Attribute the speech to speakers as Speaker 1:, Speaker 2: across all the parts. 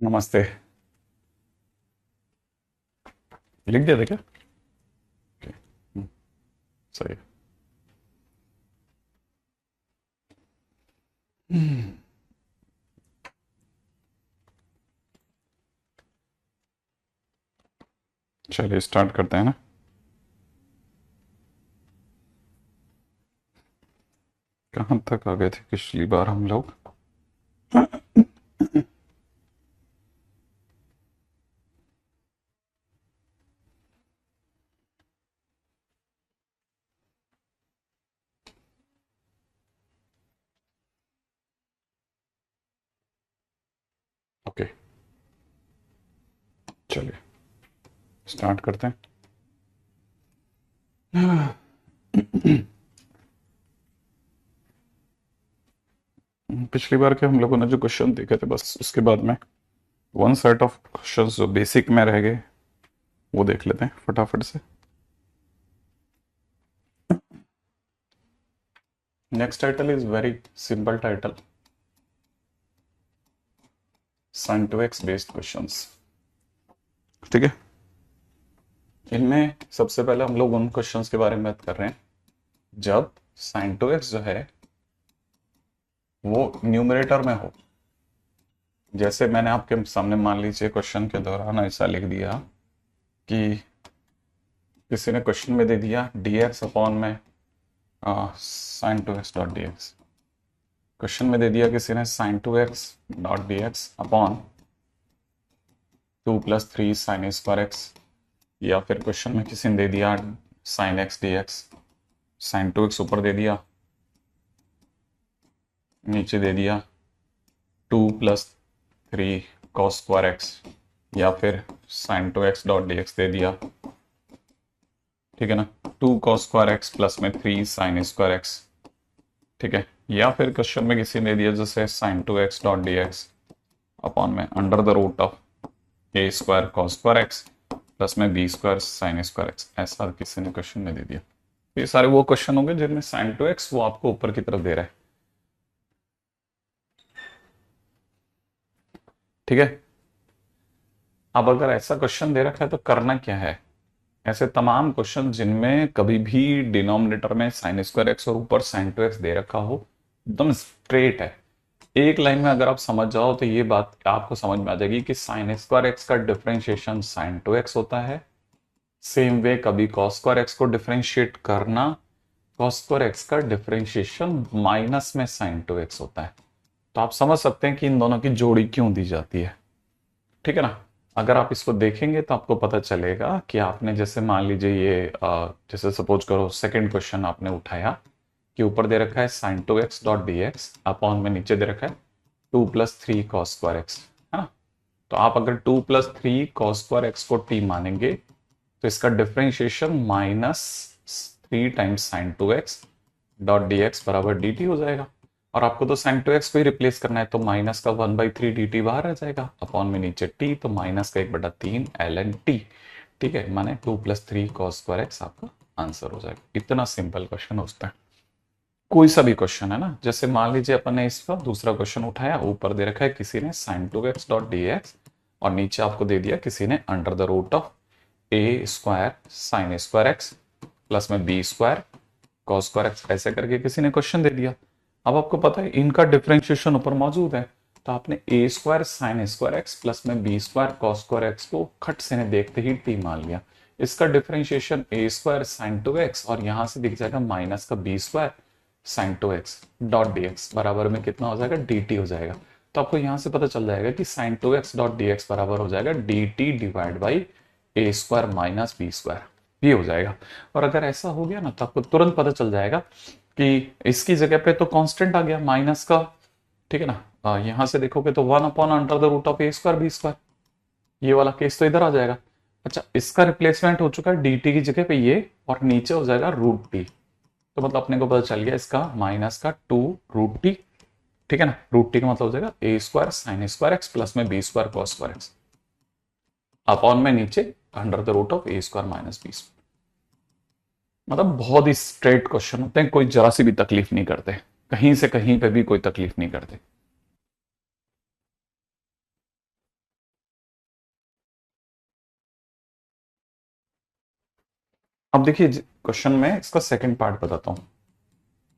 Speaker 1: नमस्ते। लिख दिया था क्या? ओके। सही। चलिए स्टार्ट करते हैं ना। कहाँ तक आ गए थे पिछली बार हम लोग? ओके, चलिए स्टार्ट करते हैं। पिछली बार के हम लोगों ने जो क्वेश्चन देखे थे बस उसके बाद में वन सेट ऑफ क्वेश्चंस जो बेसिक में रह गए वो देख लेते हैं फटाफट से। Next title is very simple title, sin 2x based questions. ठीक है, इनमें सबसे पहले हम लोग उन क्वेश्चंस के बारे में बात कर रहे हैं जब sin 2x जो है वो न्यूमरेटर में हो। जैसे मैंने आपके सामने मान लीजिए क्वेश्चन के दौरान ऐसा लिख दिया कि किसी ने क्वेश्चन में दे दिया dx अपॉन में sin 2x dot d x. Question में दे दिया किसी ने sin 2x dot d x upon 2 + 3 sin square x. या फिर क्वेश्चन में किसी ने दे दिया sin x dx, sin 2x ऊपर दे दिया, नीचे दे दिया 2 + 3 cos स्क्वायर एक्स, या फिर sin 2x dot d x दे दिया। ठीक है ना, 2 cos स्क्वायर एक्स प्लस में 3 sin स्क्वायर एक्स। ठीक है, या फिर क्वेश्चन में किसी ने दिया जैसे sin 2x dot d x upon में under the root of a square cos square x plus में b square sin square x, ऐसा किसी ने क्वेश्चन में दे दिया। ये सारे वो क्वेश्चन होंगे जिनमें sin 2x वो आपको ऊपर की तरफ दे रहा है। ठीक है, अब अगर ऐसा क्वेश्चन दे रखा है तो करना क्या है। ऐसे तमाम क्वेश्चन जिनमें कभी भी डिनोमिनेटर में sin स्क्वायर एक्स और ऊपर sin 2x दे रखा हो, एकदम स्ट्रेट है। एक लाइन में अगर आप समझ जाओ तो ये बात आपको समझ में आ जाएगी कि sin स्क्वायर एक्स का डिफरेंशिएशन sin 2x होता है। सेम वे कभी cos स्क्वायर एक्स को डिफरेंशिएट करना, cos स्क्वायर एक्स का डिफरेंशिएशन माइनस में sin 2x होता है। तो आप समझ सकते हैं कि इन दोनों की जोड़ी क्यों दी जाती है। ठीक है ना, अगर आप इसको देखेंगे तो आपको पता चलेगा कि आपने जैसे मान लीजिए ये जैसे सपोज करो सेकंड क्वेश्चन आपने उठाया कि ऊपर दे रखा है sin 2x dot d x upon में नीचे दे रखा है 2 + 3 cos स्क्वायर एक्स, है ना। तो आप अगर 2 + 3 cos स्क्वायर एक्स को t मानेंगे तो इसका differentiation -3 times sin 2x dot d x बराबर डी टी हो जाएगा। और आपको तो sin 2x को ही रिप्लेस करना है तो माइनस का 1/3 dt बाहर आ जाएगा अपॉन में नीचे t, तो माइनस का 1/3 ln t। ठीक है, माने 2 + 3 cos स्क्वायर एक्स आपका आंसर हो जाएगा। इतना सिंपल क्वेश्चन होता है, कोई सा भी क्वेश्चन है ना। जैसे मान लीजिए अपन ने इसका दूसरा क्वेश्चन उठाया, ऊपर दे रखा है किसी ने sin 2x dot d x और नीचे आपको दे दिया किसी ने under the root of a square sin square x plus में b square cos square x, ऐसे करके किसी ने क्वेश्चन दे दिया। अब आपको पता है इनका डिफरेंशिएशन ऊपर मौजूद है, तो आपने a square sin square x plus में b square cos square x को खट से ने देखते ही t मान लिया। इसका differentiation a square sin 2x और यहां से दिख जाएगा माइनस का b square sin 2x dot d x बराबर में कितना हो जाएगा dt हो जाएगा। तो आपको यहां से पता चल जाएगा कि sin 2x dot d x बराबर हो जाएगा dt divide by a square minus b square, ये हो जाएगा। और अगर ऐसा हो गया ना तो आपको तुरंत पता चल जाएगा कि इसकी जगह पे तो कांस्टेंट आ गया माइनस का। ठीक है ना, यहां से देखोगे तो 1/√a² b², ये वाला केस तो इधर आ जाएगा। अच्छा, इसका रिप्लेसमेंट हो चुका है dt की जगह पे ये, और नीचे हो जाएगा √t। तो मतलब अपने को पता चल गया इसका माइनस का 2√t। ठीक है ना, √t का मतलब हो जाएगा a² sin square x plus में b² cos square x upon में नीचे under the root of a² minus b²। मतलब बहुत ही स्ट्रेट क्वेश्चन होते हैं, कोई जरा सी भी तकलीफ नहीं करते, कहीं से कहीं पे भी कोई तकलीफ नहीं करते। अब देखिए क्वेश्चन में इसका सेकंड पार्ट बताता हूं।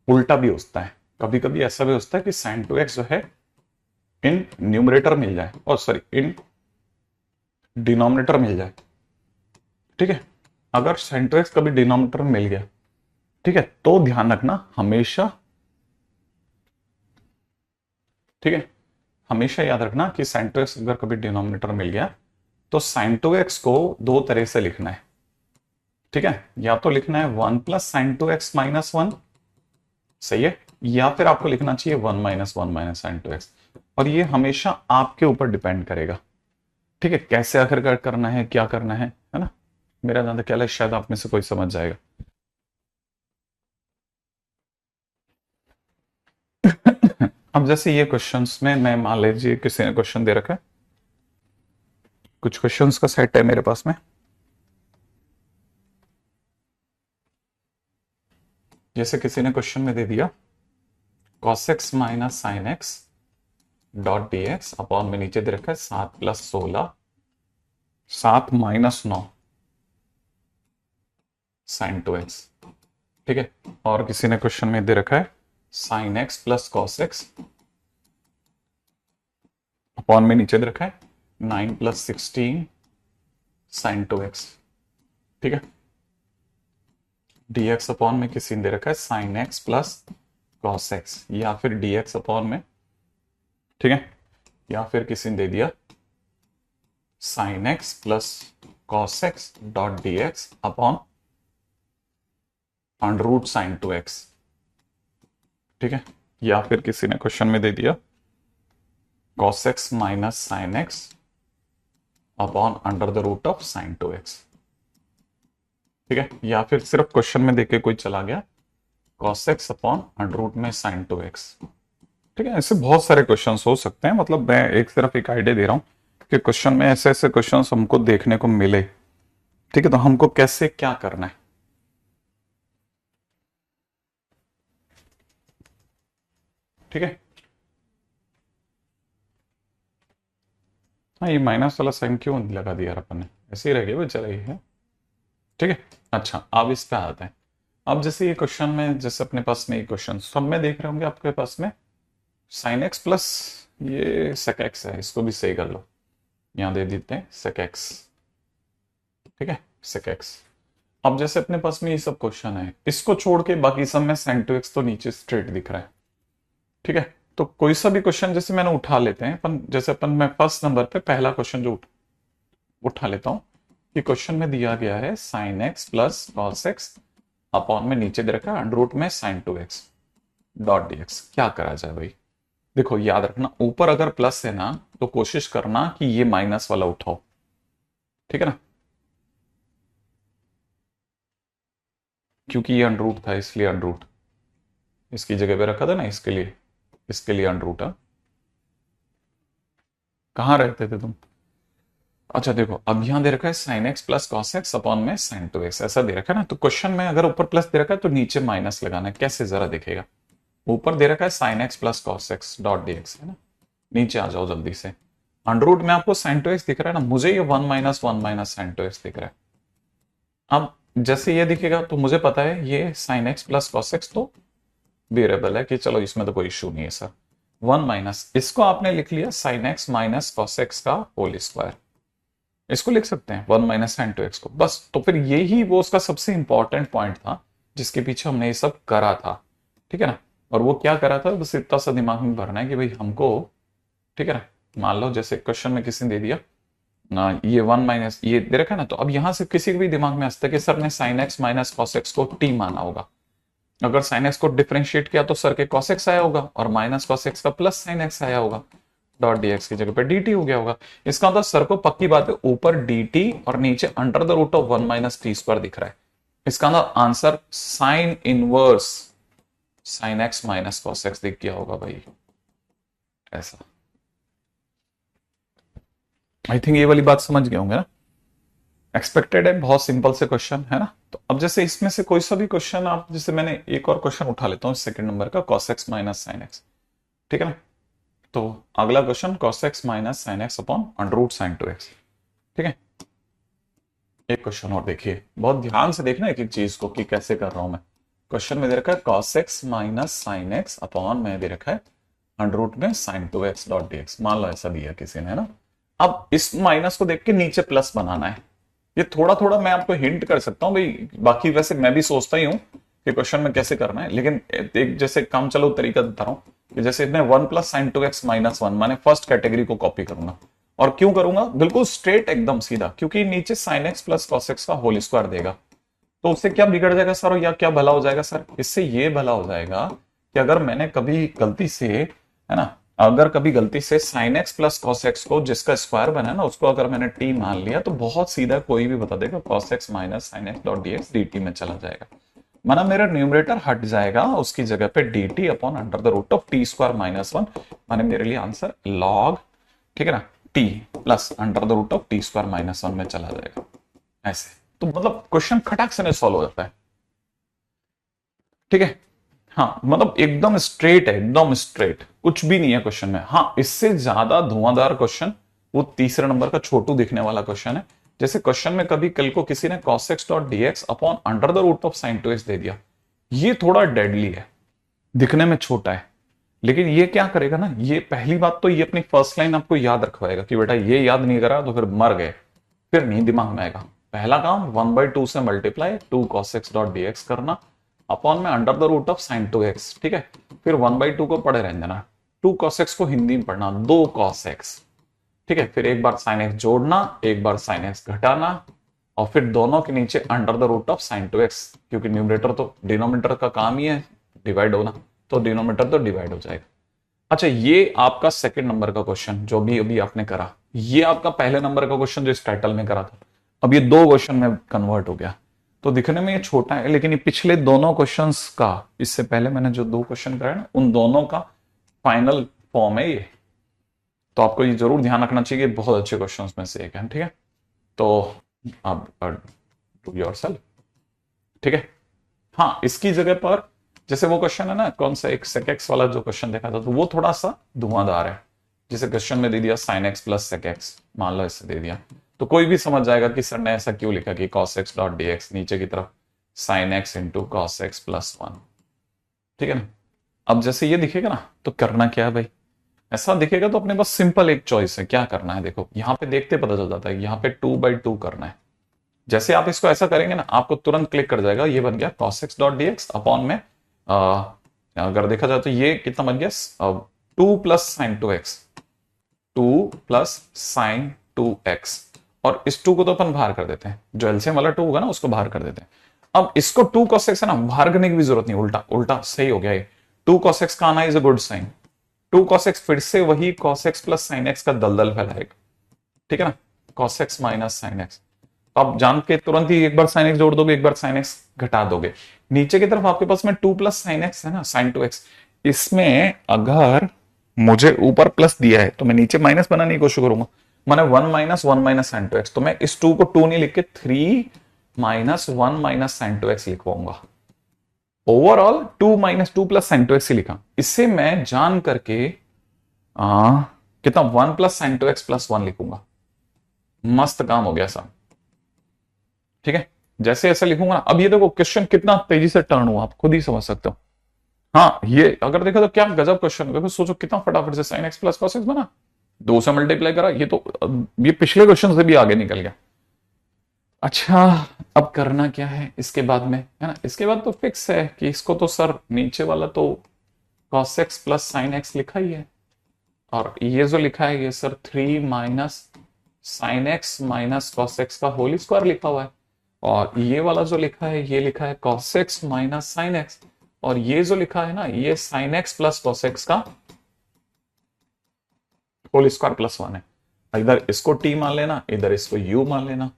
Speaker 1: उल्टा भी होता है, कभी कभी ऐसा भी होता है कि sin 2x जो है इन न्यूमरेटर मिल जाए, और सॉरी इन डिनोमिनेटर मिल जाए। ठीक है, अगर sin 2x कभी डिनोमिनेटर में मिल गया, ठीक है, तो ध्यान रखना हमेशा, ठीक है, हमेशा याद रखना कि sin 2x अगर कभी डिनोमिनेटर मिल गया तो sin 2x को दो तरह से लिखना है। ठीक है, या तो लिखना है 1 प्लस साइन 2x माइनस 1, सही है, या फिर आपको लिखना चाहिए 1 साइन 2x, और ये हमेशा आपके ऊपर डिपेंड करेगा। ठीक है, कैसे आखिरकार करना है, क्या करना है ना। मेरा ज्यादा ख्याल है शायद आप में से कोई समझ जाएगा। अब जैसे ये क्वेश्चंस में मैं मान लीजिए किसी ने क्वेश्चन दे रखा है, कुछ क्वेश्चंस का सेट है मेरे पास में। जैसे किसी ने क्वेश्चन में दे दिया cos x minus sine x dot d x upon में नीचे दे रखा है 7 + 16 7 - 9 साइन 2x। ठीक है, और किसी ने क्वेश्चन में दे रखा है sign x plus cos x upon में नीचे दे रखा है 9 + 16 साइन 2x। ठीक है, dx अपॉन में किसी ने दे रखा है sign x plus cos x, या फिर dx अपॉन में, ठीक है, या फिर किसी ने दे दिया sine x plus cos x dot d x upon under root sine 2x। ठीक है, या फिर किसी ने क्वेश्चन में दे दिया cos x minus sine x upon under the root of sine 2x। ठीक है, या फिर सिर्फ क्वेश्चन में देके कोई चला गया cos x upon under root में साइन 2x। ठीक है, ऐसे बहुत सारे क्वेश्चंस हो सकते हैं, मतलब मैं एक सिर्फ एक आइडिया दे रहा हूं कि क्वेश्चन में ऐसे ऐसे क्वेश्चंस हमको देखने को मिले। ठीक है, तो हमको कैसे क्या करना है। ठीक है, हाँ ये माइनस वाला साइन क्यों लगा दिया यार अपन ने, ऐसे ही रह गया, चला ही है। ठीक है, अच्छा अब इस पे आते हैं। अब जैसे ये क्वेश्चन में, जैसे अपने पास में ये क्वेश्चन सब में देख रहे होंगे आपके पास में साइन एक्स प्लस ये सेक एक्स है, इसको भी सही कर लो, यहां दे देते हैं सेक एक्स। ठीक है, सेक एक्स। अब जैसे अपने पास में ये सब क्वेश्चन है, इसको छोड़ के बाकी सब में साइन 2x तो नीचे स्ट्रेट दिख रहा है। ठीक है, तो कोई सा भी क्वेश्चन जैसे मैंने उठा लेते हैं अपन, जैसे अपन मैं फर्स्ट नंबर पे पहला क्वेश्चन जो उठा लेता हूं कि क्वेश्चन में दिया गया है sign x plus cos x upon में नीचे दे रखा है अंडर रूट में साइन 2x डॉट dx। क्या करा जाए भाई। देखो याद रखना, ऊपर अगर प्लस है ना तो कोशिश करना कि ये माइनस वाला उठाओ। ठीक है ना, क्योंकि ये अंडर रूट था इसलिए अंडर रूट इसकी जगह पे रखा था ना, इसके लिए अंडर रूट। कहां रहते थे तुम। अच्छा देखो, अब यहां दे रखा है sign x plus cos x upon में साइन 2x, ऐसा दे रखा है ना, तो क्वेश्चन में अगर ऊपर प्लस दे रखा है तो नीचे माइनस लगाना है। कैसे जरा दिखेगा, ऊपर दे रखा है sign x plus cos x dot dx है ना, नीचे आ जाओ जल्दी से। अंडर रूट में आपको साइन 2x दिख रहा है ना, मुझे ये 1 - 1 साइन 2x दिख रहा है। अब जैसे ये दिखेगा तो मुझे पता है ये sign x plus cos x तो वेरिएबल है कि चलो इसमें तो कोई इश्यू नहीं है सर। 1 माइनस इसको आपने लिख लिया sign x minus cos x का होल स्क्वायर, इसको लिख सकते हैं 1 - sin 2x को, बस। तो फिर यही वो उसका सबसे इंपॉर्टेंट पॉइंट था जिसके पीछे हमने ये सब करा था। ठीक है ना, और वो क्या करा था, बस इतना सा दिमाग में भरना है कि भाई हमको, ठीक है ना, मान लो जैसे क्वेश्चन में किसी ने दे दिया ना ये 1 माइनस ये दे रखा है ना, तो अब यहां से किसी के भी दिमाग में आता है कि सर ने sine x minus cos x को टी माना होगा। अगर साइन एक्स को डिफरेंशिएट किया तो सर के कॉस एक्स आया होगा, और माइनस कॉस एक्स का प्लस साइन एक्स आया होगा, डॉट dx की जगह पे dt हो गया होगा। इसका मतलब सर को पक्की बात है ऊपर dt और नीचे under the root of 1 - t² दिख रहा है। इसका मतलब answer sine inverse sine x minus cos x दिख गया होगा भाई, ऐसा। आई थिंक ये वाली बात समझ गए होंगे ना, एक्सपेक्टेड है, बहुत सिंपल से क्वेश्चन है ना। तो अब जैसे इसमें से कोई सा भी क्वेश्चन आप, जैसे मैंने एक और क्वेश्चन उठा लेता हूँ सेकंड नंबर का cos x minus sine x. ठीक है ना, तो अगला question cos x minus sine x upon under root sine 2x। ठीक है, एक क्वेश्चन और देखिए, बहुत ध्यान से देखना एक एक चीज को कि कैसे कर रहा हूं मैं। क्वेश्चन में दे रखा है cos x minus sine x upon में दे रखा है अंडर रूट में साइन 2x डॉट dx। मान लो ऐसा दिया किसी ने, है ना। अब इस माइनस को देख के नीचे प्लस बनाना है। ये थोड़ा थोड़ा मैं आपको हिंट कर सकता हूँ भाई, बाकी वैसे मैं भी सोचता ही हूँ कि क्वेश्चन में कैसे करना है, लेकिन एक जैसे काम चलो तरीका बता रहा हूँ कि जैसे इसमें 1 प्लस साइन 2x माइनस 1, मैंने फर्स्ट कैटेगरी को कॉपी करूंगा। और क्यों करूंगा, बिल्कुल स्ट्रेट एकदम सीधा, क्योंकि नीचे sign x plus cos x का होल स्क्वायर देगा। तो उससे क्या बिगड़ जाएगा सर, या क्या भला हो जाएगा सर? इससे ये भला हो जाएगा कि अगर मैंने कभी गलती से, है ना, अगर कभी गलती से sign x plus cos x को जिसका स्क्वायर बना है ना उसको अगर मैंने टी मान लिया, तो बहुत सीधा कोई भी बता देगा cos x minus sine x dot dx d t में चला जाएगा। माना मेरा न्यूमरेटर हट जाएगा, उसकी जगह पे d t upon under the root of t square minus 1, माने मेरे लिए आंसर लॉग, ठीक है ना, t plus under the root of t square minus 1 में चला जाएगा। ऐसे तो मतलब क्वेश्चन खटाक से सॉल्व हो जाता है, ठीक है। हाँ मतलब एकदम स्ट्रेट है, एकदम स्ट्रेट, कुछ भी नहीं है क्वेश्चन में। हाँ इससे ज्यादा धुआंधार क्वेश्चन वो तीसरे नंबर का छोटू दिखने वाला क्वेश्चन है। जैसे क्वेश्चन में कभी कल को किसी ने cos x dot dx upon under the root of sine 2x दे दिया, ये थोड़ा डेडली है, दिखने में छोटा है, लेकिन ये क्या करेगा ना, ये पहली बात तो ये अपनी फर्स्ट लाइन आपको याद रखवाएगा कि बेटा ये याद नहीं करा तो फिर मर गए, फिर नहीं दिमाग में आएगा। पहला काम 1/2 से multiply 2 cos x dot dx करना अपॉन में under the root of sine 2x, ठीक है। फिर 1/2 को पढ़े रहने देना, 2 cos x को हिंदी में पढ़ना 2 cos x, ठीक है। फिर एक बार साइन एक्स जोड़ना, एक बार साइन एक्स घटाना, और फिर दोनों के नीचे under the root of sine 2x, क्योंकि न्यूमरेटर तो डिनोमिनेटर का काम ही है डिवाइड होना, तो डिनोमिनेटर तो डिवाइड हो जाएगा। अच्छा ये आपका सेकंड नंबर का क्वेश्चन जो भी अभी आपने करा, ये आपका पहले नंबर का क्वेश्चन जो इस टाइटल में करा था, अब ये दो क्वेश्चन में कन्वर्ट हो गया। तो दिखने में ये छोटा है, लेकिन ये पिछले दोनों क्वेश्चंस का, इससे पहले मैंने जो दो क्वेश्चन कराए ना उन दोनों का फाइनल फॉर्म है ये। तो आपको ये जरूर ध्यान रखना चाहिए, बहुत अच्छे क्वेश्चंस में से एक है, ठीक है। तो अब टू योरसेल्फ, ठीक है। हाँ इसकी जगह पर जैसे वो क्वेश्चन है ना, कौन सा एक sec x वाला जो क्वेश्चन देखा था, तो वो थोड़ा सा धुआंधार है। जैसे क्वेश्चन में दे दिया sin x plus sec x, मान लो ऐसे दे दिया, तो कोई भी समझ जाएगा कि सर ने ऐसा क्यों लिखा कि cos x डॉट dx नीचे की तरफ sin x into cos x plus 1, ठीक है ना। अब जैसे ये दिखेगा ना, तो करना क्या है भाई, ऐसा दिखेगा तो अपने पास सिंपल एक चॉइस है, क्या करना है देखो, यहां पे देखते पता चल जाता है, यहाँ पे 2/2 करना है। जैसे आप इसको ऐसा करेंगे ना, आपको तुरंत क्लिक कर जाएगा, ये बन गया cos x dot dx upon में अगर देखा जाए तो ये कितना बन गया 2 plus sine 2x, 2 plus sine 2x, और इस 2 को तो अपन बाहर कर देते हैं, जो एलसीएम वाला 2 होगा ना उसको बाहर कर देते हैं। अब इसको 2 cos x है ना, बाहर करने की भी जरूरत नहीं, उल्टा उल्टा सही हो गया ये। 2 cos x का आना is a good sign, 2 cos x फिर से वही cos x plus sine x का दलदल फैलाएगा, ठीक है ना, cos x minus sine x। तो आप जान के तुरंत ही एक बार साइन एक्स जोड़ दोगे, एक बार साइन एक्स घटा दोगे। नीचे की तरफ आपके पास में 2 प्लस साइन एक्स है ना, साइन 2x, इसमें अगर मुझे ऊपर प्लस दिया है तो मैं नीचे माइनस बनाने की कोशिश करूंगा, मैंने 1 माइनस साइन 2x, तो मैं इस 2 को 2 नहीं लिख के 3 माइनस 1 माइनस साइन 2x लिखवाऊंगा। Overall 2 minus 2 plus sine 2x ही लिखा, इससे मैं जान करके कितना 1 प्लस साइन 2x प्लस 1 लिखूंगा। मस्त काम हो गया साहब, ठीक है। जैसे ऐसा लिखूंगा ना, अब ये देखो क्वेश्चन कितना तेजी से टर्न हुआ, आप खुद ही समझ सकते हो। हाँ ये अगर देखा तो क्या गजब क्वेश्चन, देखो सोचो कितना फटाफट से sign x plus cos x बना, 2 से मल्टीप्लाई करा, ये तो ये पिछले क्वेश्चन से भी आगे निकल गया। अच्छा अब करना क्या है इसके बाद में, है ना, इसके बाद तो फिक्स है कि इसको तो सर नीचे वाला तो cos x plus sine x लिखा ही है, और ये जो लिखा है ये sir 3 minus sine x minus cos x का होल स्क्वायर लिखा हुआ है, और ये वाला जो लिखा है ये लिखा है cos x minus sine x, और ये जो लिखा है ना ये sin x plus cos x का होल स्क्वायर प्लस 1 है। इधर इसको t मान लेना, इधर इसको u मान लेना,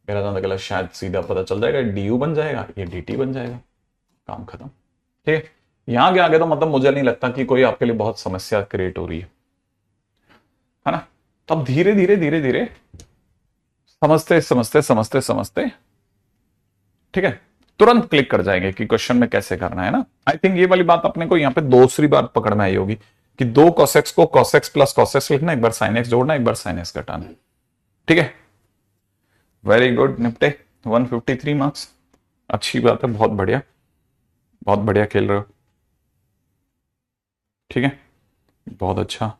Speaker 1: मेरा ज्यादा गलत, शायद सीधा पता चल जाएगा, du बन जाएगा, ये dt बन जाएगा, काम खत्म, ठीक है। यहां के आगे तो मतलब मुझे नहीं लगता कि कोई आपके लिए बहुत समस्या क्रिएट हो रही है ना। तब धीरे धीरे धीरे धीरे समझते समझते समझते समझते, ठीक है, तुरंत क्लिक कर जाएंगे कि क्वेश्चन में कैसे करना है ना। आई थिंक ये वाली बात अपने को यहाँ पे दूसरी बार पकड़ में आई होगी कि 2 cos x को cos x plus cos x लिखना, एक बार sin x जोड़ना, एक बार sin x घटाना, ठीक है। वेरी गुड, निपटे 153 मार्क्स। अच्छी बात है, बहुत बढ़िया खेल रहे हो। ठीक है, बहुत अच्छा।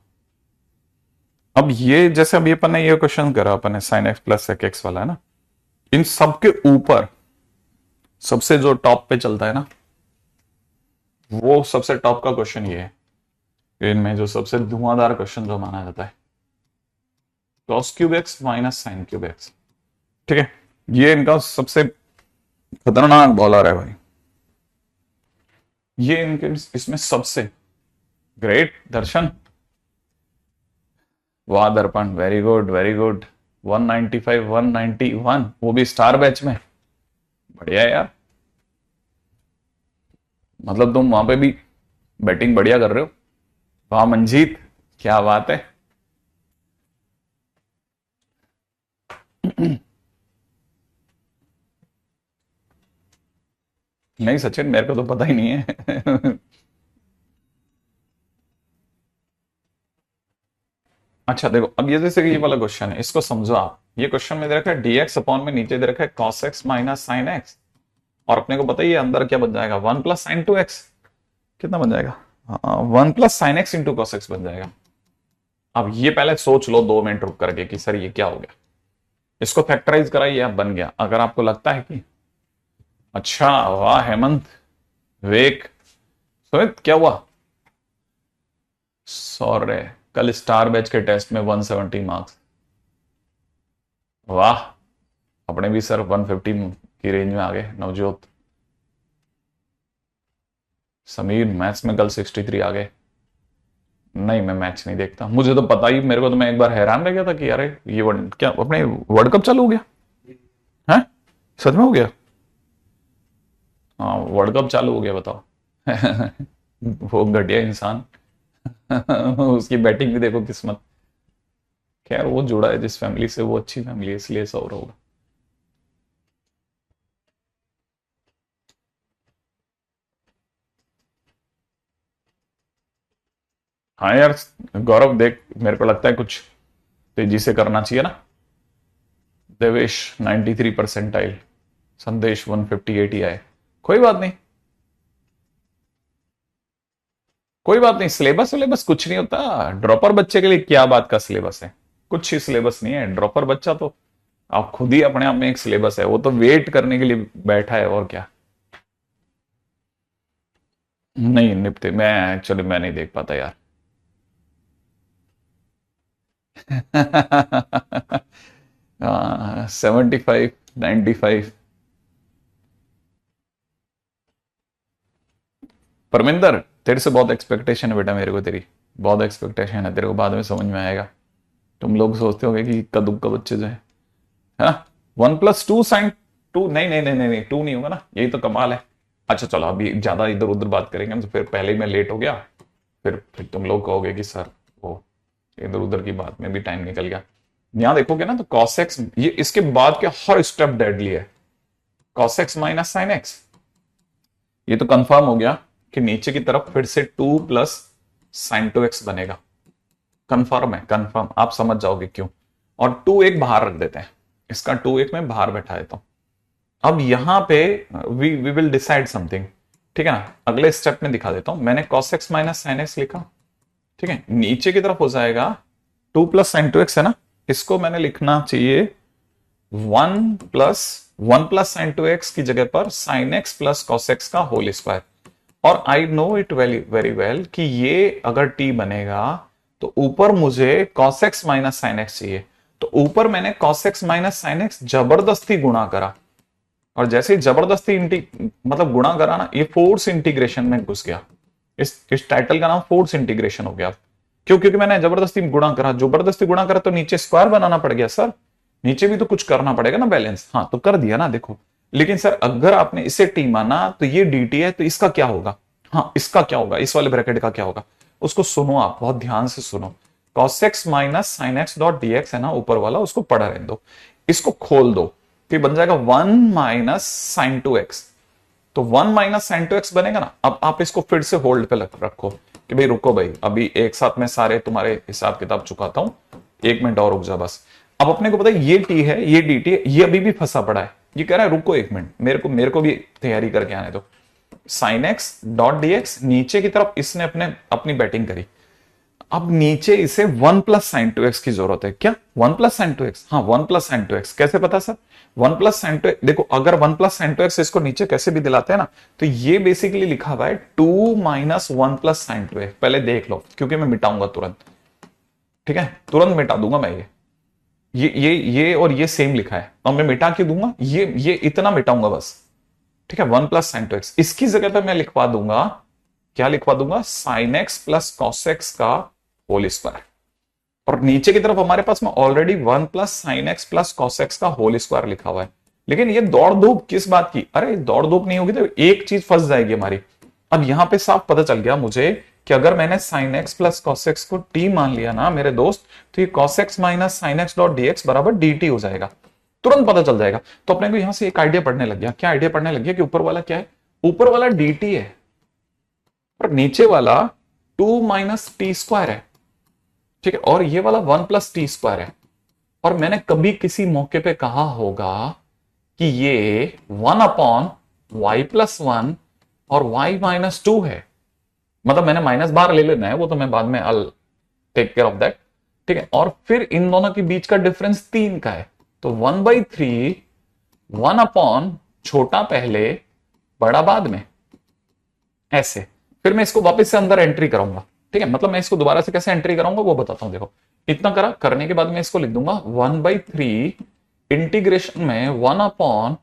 Speaker 1: अब ये जैसे अभी अपन ने ये क्वेश्चन करा, अपन ने sine x plus sec x वाला है ना, इन सब के ऊपर सबसे जो टॉप पे चलता है ना, वो सबसे टॉप का क्वेश्चन ये है इनमें, जो सबसे धुआंधार क्वेश्चन जो माना जाता है, cos cube x minus sine cube x. ठीक है, ये इनका सबसे खतरनाक बॉलर है भाई, ये इनके इसमें सबसे ग्रेट। दर्शन, वाह दर्पण, वेरी गुड वेरी गुड। 195 191, वो भी स्टार बैच में, बढ़िया यार। मतलब तुम वहां पे भी बैटिंग बढ़िया कर रहे हो। वाह मंजीत, क्या बात है। नहीं सचिन, मेरे को तो पता ही नहीं है। अच्छा देखो, अब ये जैसे कि ये वाला क्वेश्चन है, इसको समझो आप। ये क्वेश्चन में दे रखा है dx अपॉन में नीचे दे रखा है cos x minus sine x, और अपने को पता ही है अंदर क्या बन जाएगा, 1 प्लस साइन टू एक्स। कितना बन जाएगा? 1 plus sine x into cos x बन जाएगा। अब ये पहले सोच लो 2 मिनट रुक करके कि सर ये क्या हो गया। इसको फैक्टराइज कराइए, अब बन गया। अगर आपको लगता है कि अच्छा, वाह हेमंत, वेक, सुमित क्या हुआ? सॉरी, कल स्टार बैच के टेस्ट में 170 मार्क्स। वाह, अपने भी सर 150 की रेंज में आ गए। नवजोत, समीर मैथ्स में कल 63 आ गए। नहीं, मैं मैच नहीं देखता, मुझे तो पता ही, मेरे को तो मैं एक बार हैरान रह गया था कि अरे ये क्या अपने वर्ल्ड कप चालू हो गया है? सच में हो गया? हाँ, वर्ल्ड कप चालू हो गया, बताओ। वो घटिया इंसान। उसकी बैटिंग भी देखो, किस्मत। खैर, वो जुड़ा है जिस फैमिली से, वो अच्छी फैमिली है, इसलिए ऐसा हो रहा होगा। हाँ यार, गौरव देख, मेरे को लगता है कुछ तेजी से करना चाहिए ना। देवेश 93 परसेंटाइल, संदेश 158 ही आए। कोई बात नहीं, कोई बात नहीं। सिलेबस सिलेबस कुछ नहीं होता, ड्रॉपर बच्चे के लिए क्या बात का सिलेबस है? कुछ ही सिलेबस नहीं है। ड्रॉपर बच्चा तो आप खुद ही अपने आप में एक सिलेबस है, वो तो वेट करने के लिए बैठा है, और क्या। नहीं निपटे, मैं एक्चुअली मैं नहीं देख पाता यार। 75 95। परमिंदर, तेरे से बहुत एक्सपेक्टेशन है बेटा, मेरे को तेरी बहुत एक्सपेक्टेशन है, तेरे को बाद में समझ में आएगा। तुम लोग सोचते होगे कि कद्दू का बच्चे जो है 1 + 2 साइन टू, नहीं नहीं नहीं नहीं नहीं, 2 नहीं होगा ना, यही तो कमाल है। अच्छा चलो, अभी ज्यादा इधर उधर बात करेंगे तो फिर पहले ही मैं लेट हो गया, फिर तुम लोग कहोगे कि सर वो इधर उधर की बात में भी टाइम निकल गया। यहां देखोगे ना तो cos x, ये इसके बाद के हर स्टेप डेडली है। cos x minus sine x, ये तो कंफर्म हो गया कि नीचे की तरफ फिर से 2 प्लस साइन टू एक्स बनेगा। कंफर्म है, कंफर्म, आप समझ जाओगे क्यों। और 2 एक बाहर रख देते हैं, इसका 2 एक मैं बाहर बैठा देता हूं। अब यहां पे वी विल डिसाइड समथिंग, ठीक है ना। अगले स्टेप में दिखा देता हूं, मैंने cos x minus sine x लिखा, ठीक है। नीचे की तरफ हो जाएगा 2 प्लस साइन टू एक्स है ना, इसको मैंने लिखना चाहिए 1 प्लस साइन टू एक्स की जगह पर sign x plus cos x का होल स्क्वायर। और I know it very very well कि ये अगर t बनेगा तो ऊपर मुझे cos x minus sine x चाहिए, तो ऊपर मैंने cos x minus sine x जबरदस्ती गुणा करा, और जैसे ही जबरदस्ती मतलब गुणा करा ना, ये फोर्स इंटीग्रेशन में घुस गया। इस टाइटल का नाम फोर्स इंटीग्रेशन हो गया। क्यों? क्योंकि मैंने जबरदस्ती गुणा करा, जबरदस्ती गुणा करा तो नीचे स्क्वायर बनाना पड़ गया सर, नीचे भी तो कुछ करना पड़ेगा ना बैलेंस। हाँ तो कर दिया ना, देखो। लेकिन सर अगर आपने इसे टी माना तो ये dt है, तो इसका क्या होगा? हाँ, इसका क्या होगा, इस वाले ब्रैकेट का क्या होगा, उसको सुनो, आप बहुत ध्यान से सुनो। cos x minus sine x dot dx है ना ऊपर वाला, उसको पढ़ा रहने दो, इसको खोल दो, तो बन जाएगा 1 माइनस साइन टू एक्स। तो 1 माइनस साइन टू एक्स बनेगा ना। अब आप इसको फिर से होल्ड पे रखो कि भाई रुको भाई, अभी एक साथ में सारे तुम्हारे हिसाब किताब चुकाता हूं, 1 मिनट और रुक जा बस। अब अपने को पता है ये टी है, ये डी टी है, ये अभी भी फंसा पड़ा है। ये कह रहा है रुको एक मिनट, मेरे को भी तैयारी करके आने दो। Sign x dot d x, नीचे की तरफ इसने अपनी बैटिंग करी। अब नीचे इसे 1 प्लस साइन टू एक्स की जरूरत है। क्या 1 प्लस साइन टू एक्स? हाँ 1 प्लस साइन टू एक्स। कैसे पता सर? 1 प्लस साइन टू, देखो अगर 1 प्लस साइन टू एक्स इसको नीचे कैसे भी दिलाते हैं ना, तो ये बेसिकली लिखा हुआ है 2 minus 1 plus sign to x. पहले देख लो, क्योंकि मैं मिटाऊंगा तुरंत, ठीक है, तुरंत मिटा दूंगा मैं ये और ये सेम लिखा है, और मैं मिटा के दूंगा, ये इतना मिटाऊंगा बस, ठीक है। 1 प्लस साइन टू एक्स, इसकी जगह पे मैं लिखवा दूंगा, क्या लिखवा दूंगा? Sign x plus cos x का होल स्क्वायर। और नीचे की तरफ हमारे पास में already 1 plus sign x plus cos x का होल स्क्वायर लिखा हुआ है। लेकिन ये दौड़ धूप किस बात की? अरे दौड़ धूप नहीं होगी तो एक चीज फंस जाएगी हमारी। अब यहां पे साफ पता चल गया मुझे कि अगर मैंने sign x plus cos x को टी मान लिया ना मेरे दोस्त, तो ये cos x minus sine x dot d x बराबर डी टी हो जाएगा। तुरंत पता चल जाएगा। तो अपने को यहां से एक आइडिया पढ़ने लग गया। क्या आइडिया पढ़ने लग गया? कि ऊपर वाला क्या है? ऊपर वाला डी टी है और नीचे वाला 2 माइनस टी स्क्वायर है, ठीक है। और ये वाला 1 प्लस टी स्क्वायर है। और मैंने कभी किसी मौके पे कहा होगा कि ये 1 अपॉन वाई प्लस 1 और y माइनस 2 है। मतलब मैंने माइनस बार ले लेना है, वो तो मैं बाद में I'll take care of that, ठीक है। और फिर इन दोनों के बीच का डिफरेंस 3 का है, तो 1/3 1 अपॉन छोटा पहले बड़ा बाद में, ऐसे। फिर मैं इसको वापस से अंदर एंट्री कराऊंगा, ठीक है। मतलब मैं इसको दोबारा से कैसे एंट्री कराऊंगा वो बताता हूं। देखो इतना करने के बाद मैं इसको लिख दूंगा 1/3 इंटीग्रेशन में 1 अपॉन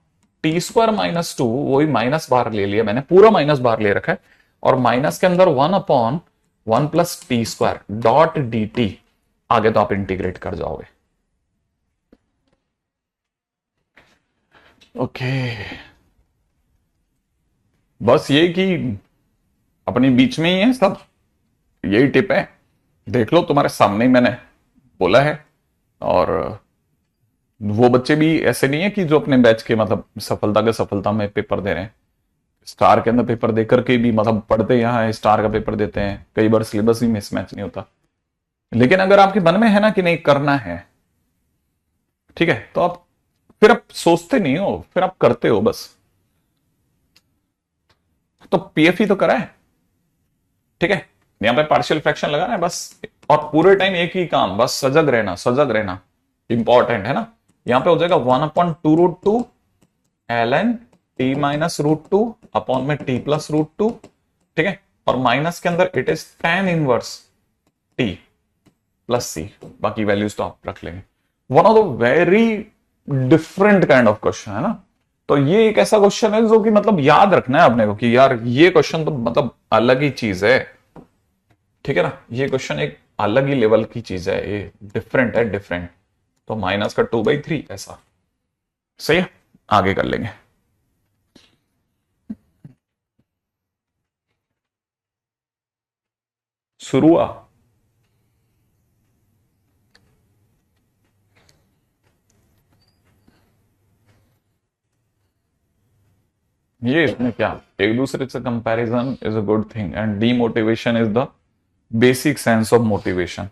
Speaker 1: टी स्क्वायर माइनस 2, वही माइनस बार ले लिया मैंने, पूरा माइनस बार ले रखा है, और माइनस के अंदर 1 upon 1 plus T square dot D T. आगे तो आप इंटीग्रेट कर जाओगे। ओके, बस ये कि अपनी बीच में ही है सब, यही टिप है। देख लो तुम्हारे सामने ही मैंने बोला है। और वो बच्चे भी ऐसे नहीं है कि जो अपने बैच के मतलब सफलता में पेपर दे रहे हैं, स्टार के अंदर पेपर देकर के भी मतलब पढ़ते यहाँ है, स्टार का पेपर देते हैं, कई बार सिलेबस भी मिसमैच नहीं होता। लेकिन अगर आपके मन में है ना कि नहीं करना है, ठीक है, तो आप सोचते नहीं हो, फिर आप करते हो बस। तो पीएफई तो करा है, ठीक है, यहां पे पार्शियल फ्रैक्शन लगाना है बस, और पूरे टाइम एक ही काम, बस सजग रहना इंपॉर्टेंट है ना। यहां पे हो जाएगा 1/2√2 ln t माइनस √2 अपॉन में t प्लस √2, ठीक है। और माइनस के अंदर it is tan inverse t plus c, बाकी वैल्यूज तो आप रख लेंगे। One of the very different kind of question है ना। तो ये एक ऐसा क्वेश्चन है जो कि मतलब याद रखना है अपने को कि यार ये क्वेश्चन तो मतलब अलग ही चीज है, ठीक है ना। ये क्वेश्चन एक अलग ही लेवल की चीज है, ये डिफरेंट है, डिफरेंट। तो माइनस का 2/3 ऐसा सही है, आगे कर लेंगे। शुरू हुआ ये, इसमें क्या, एक दूसरे से comparison is a good thing and demotivation is the basic sense of motivation.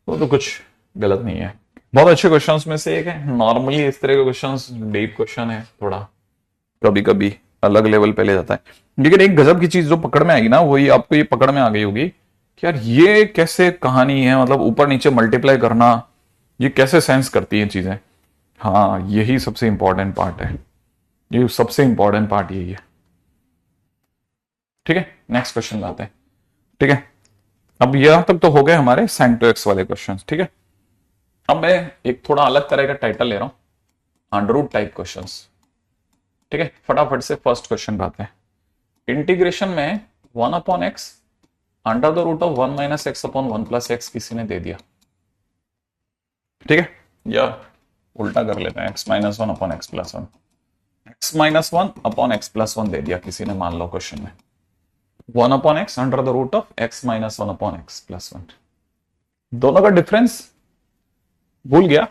Speaker 1: तो कुछ गलत नहीं है, बहुत अच्छे क्वेश्चंस में से एक है। नॉर्मली इस तरह के क्वेश्चंस डीप क्वेश्चन है, थोड़ा कभी कभी अलग लेवल पे ले जाता है। लेकिन एक गजब की चीज जो पकड़ में आएगी ना, वही आपको ये पकड़ में आ गई होगी कि यार ये कैसे कहानी है, मतलब ऊपर नीचे मल्टीप्लाई करना, ये कैसे सेंस करती है चीजें। हाँ यही सबसे इंपॉर्टेंट पार्ट है, ये सबसे इंपॉर्टेंट पार्ट यही है, ठीक है। नेक्स्ट क्वेश्चन आते हैं, ठीक है। अब यहां तक तो हो गए हमारे sin to x वाले क्वेश्चंस, ठीक है। अब मैं एक थोड़ा अलग तरह का टाइटल ले रहा हूं, अंडररूट टाइप क्वेश्चंस, ठीक है। फटाफट से फर्स्ट क्वेश्चन पे आते हैं। इंटीग्रेशन में 1 upon x under the root of 1 minus x upon 1 plus x किसी ने दे दिया, ठीक है। या उल्टा कर लेते हैं, x minus 1 upon x plus 1, x minus 1 upon x plus 1 दे दिया किसी ने, मान लो क्वेश्चन में 1 upon x under the root of x minus 1 upon x plus 1, दोनों का डिफरेंस भूल गया।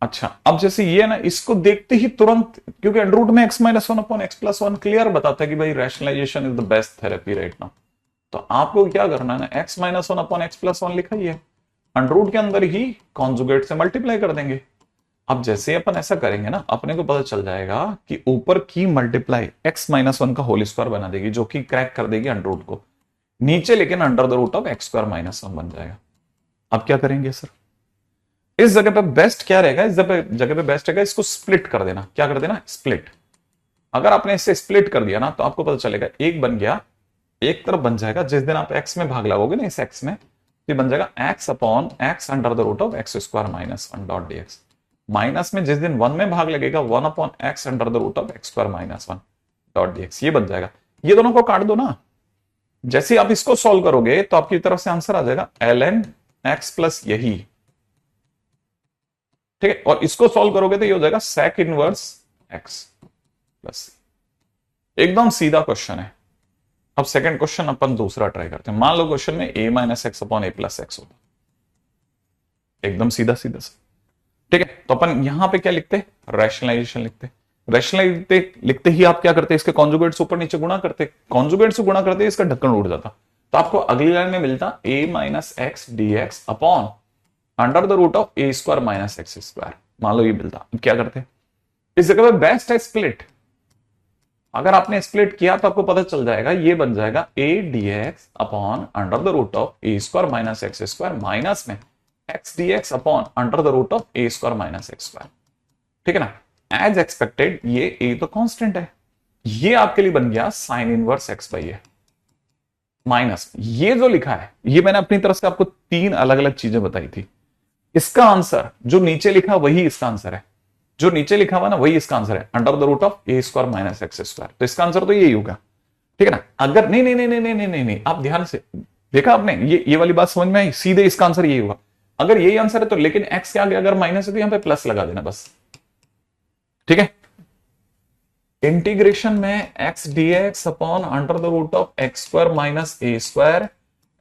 Speaker 1: अच्छा, अब जैसे ये ना, इसको देखते ही तुरंत, क्योंकि अंडर रूट में x minus 1 upon x plus 1 clear बताता है कि भाई rationalisation is the best therapy right now. तो आपको क्या करना है ना, x minus 1 upon x plus 1 लिखा ही है, अंडर रूट के अंदर ही कॉन्जुगेट से मल्टीप्लाई कर देंगे। अब जैसे ही अपन ऐसा करेंगे ना, अपने को पता चल जाएगा कि ऊपर की मल्टीप्लाई x-1 का होल स्क्वायर बना देगी, जो कि क्रैक कर देगी अंडर रूट को। नीचे लेकिन under the root of x²-1 बन जाएगा। अब क्या करेंगे सर, इस जगह पे बेस्ट क्या रहेगा, इस जगह पे बेस्ट रहेगा इसको स्प्लिट कर देना। क्या कर देना, स्प्लिट। अगर आपने इसे स्प्लिट कर दिया ना, तो आपको पता चलेगा एक बन गया, एक तरफ बन जाएगा, जिस दिन आप x में भाग लगाओगे ना इस x में, तो बन जाएगा x/x under the root of x²-1 dot dx। Minus में जिस दिन 1 में भाग लगेगा 1/x under the root of x²-1 dot dx। ये बन जाएगा। ये दोनों को काट दो ना। जैसे आप इसको सॉल्व करोगे तो आपकी तरफ से आंसर आ जाएगा ln x प्लस यही, ठीक है। और इसको सॉल्व करोगे तो ये हो जाएगा sec इनवर्स x प्लस। एकदम सीधा क्वेश्चन है। अब सेकंड क्वेश्चन अपन दूसरा ट्राई करते हैं। मान लो क्वेश्चन में a-x/a+x होता, एकदम सीधा सीधा सा, ठीक है। तो अपन यहां पे क्या लिखते, रैशनलाइजेशन लिखते। रैशनलाइज लिखते ही आप क्या करते, इसके कॉन्जुगेट से ऊपर नीचे गुणा करते, कॉन्जुगेट से गुणा करते इसका ढक्कन उड़ जाता, तो आपको अगली लाइन में मिलता a-x dx upon under the root of a²-x²। मान लो ये मिलता। अब क्या करते, इस जगह पे बेस्ट है स्प्लिट। अगर आपने स्प्लिट किया तो आपको पता चल जाएगा, ये बन जाएगा a dx upon under the root of a²-x² minus में x dx upon under the root of a²-x², ठीक है ना। एज एक्सपेक्टेड ये a तो कांस्टेंट है, ये आपके लिए बन गया साइन इनवर्स x/a माइनस ये जो लिखा है, ये मैंने अपनी तरफ से आपको 3 अलग अलग चीजें बताई थी। इसका आंसर जो नीचे लिखा वही इसका आंसर है, जो नीचे लिखा हुआ ना वही इसका आंसर है, under the root of a²-x²। तो इसका आंसर तो यही होगा, ठीक है ना। अगर नहीं नहीं नहीं नहीं नहीं नहीं नहीं, आप ध्यान से देखा आपने, ये वाली बात समझ में आई, सीधे इसका आंसर यही होगा। अगर यही आंसर है तो, लेकिन x के आगे अगर माइनस है तो यहां पे प्लस लगा देना बस, ठीक है। इंटीग्रेशन में x dx upon under the root of x² - a²,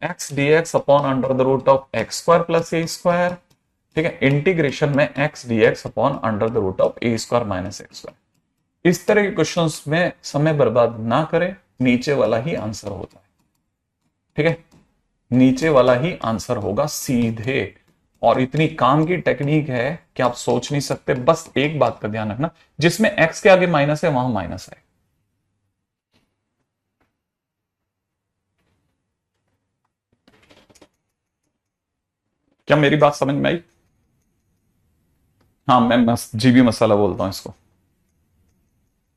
Speaker 1: x dx upon under the root of x² + a², ठीक है। इंटीग्रेशन में x dx upon under the root of a² - x²। इस तरह के क्वेश्चंस में समय बर्बाद ना करें, नीचे वाला ही आंसर होता है, ठीक है। नीचे वाला ही आंसर होगा सीधे। और इतनी काम की टेक्निक है कि आप सोच नहीं सकते। बस एक बात का ध्यान रखना, जिसमें x के आगे माइनस है वहां माइनस है। क्या मेरी बात समझ में आई? हाँ, मैं जीबी मसाला बोलता हूं इसको,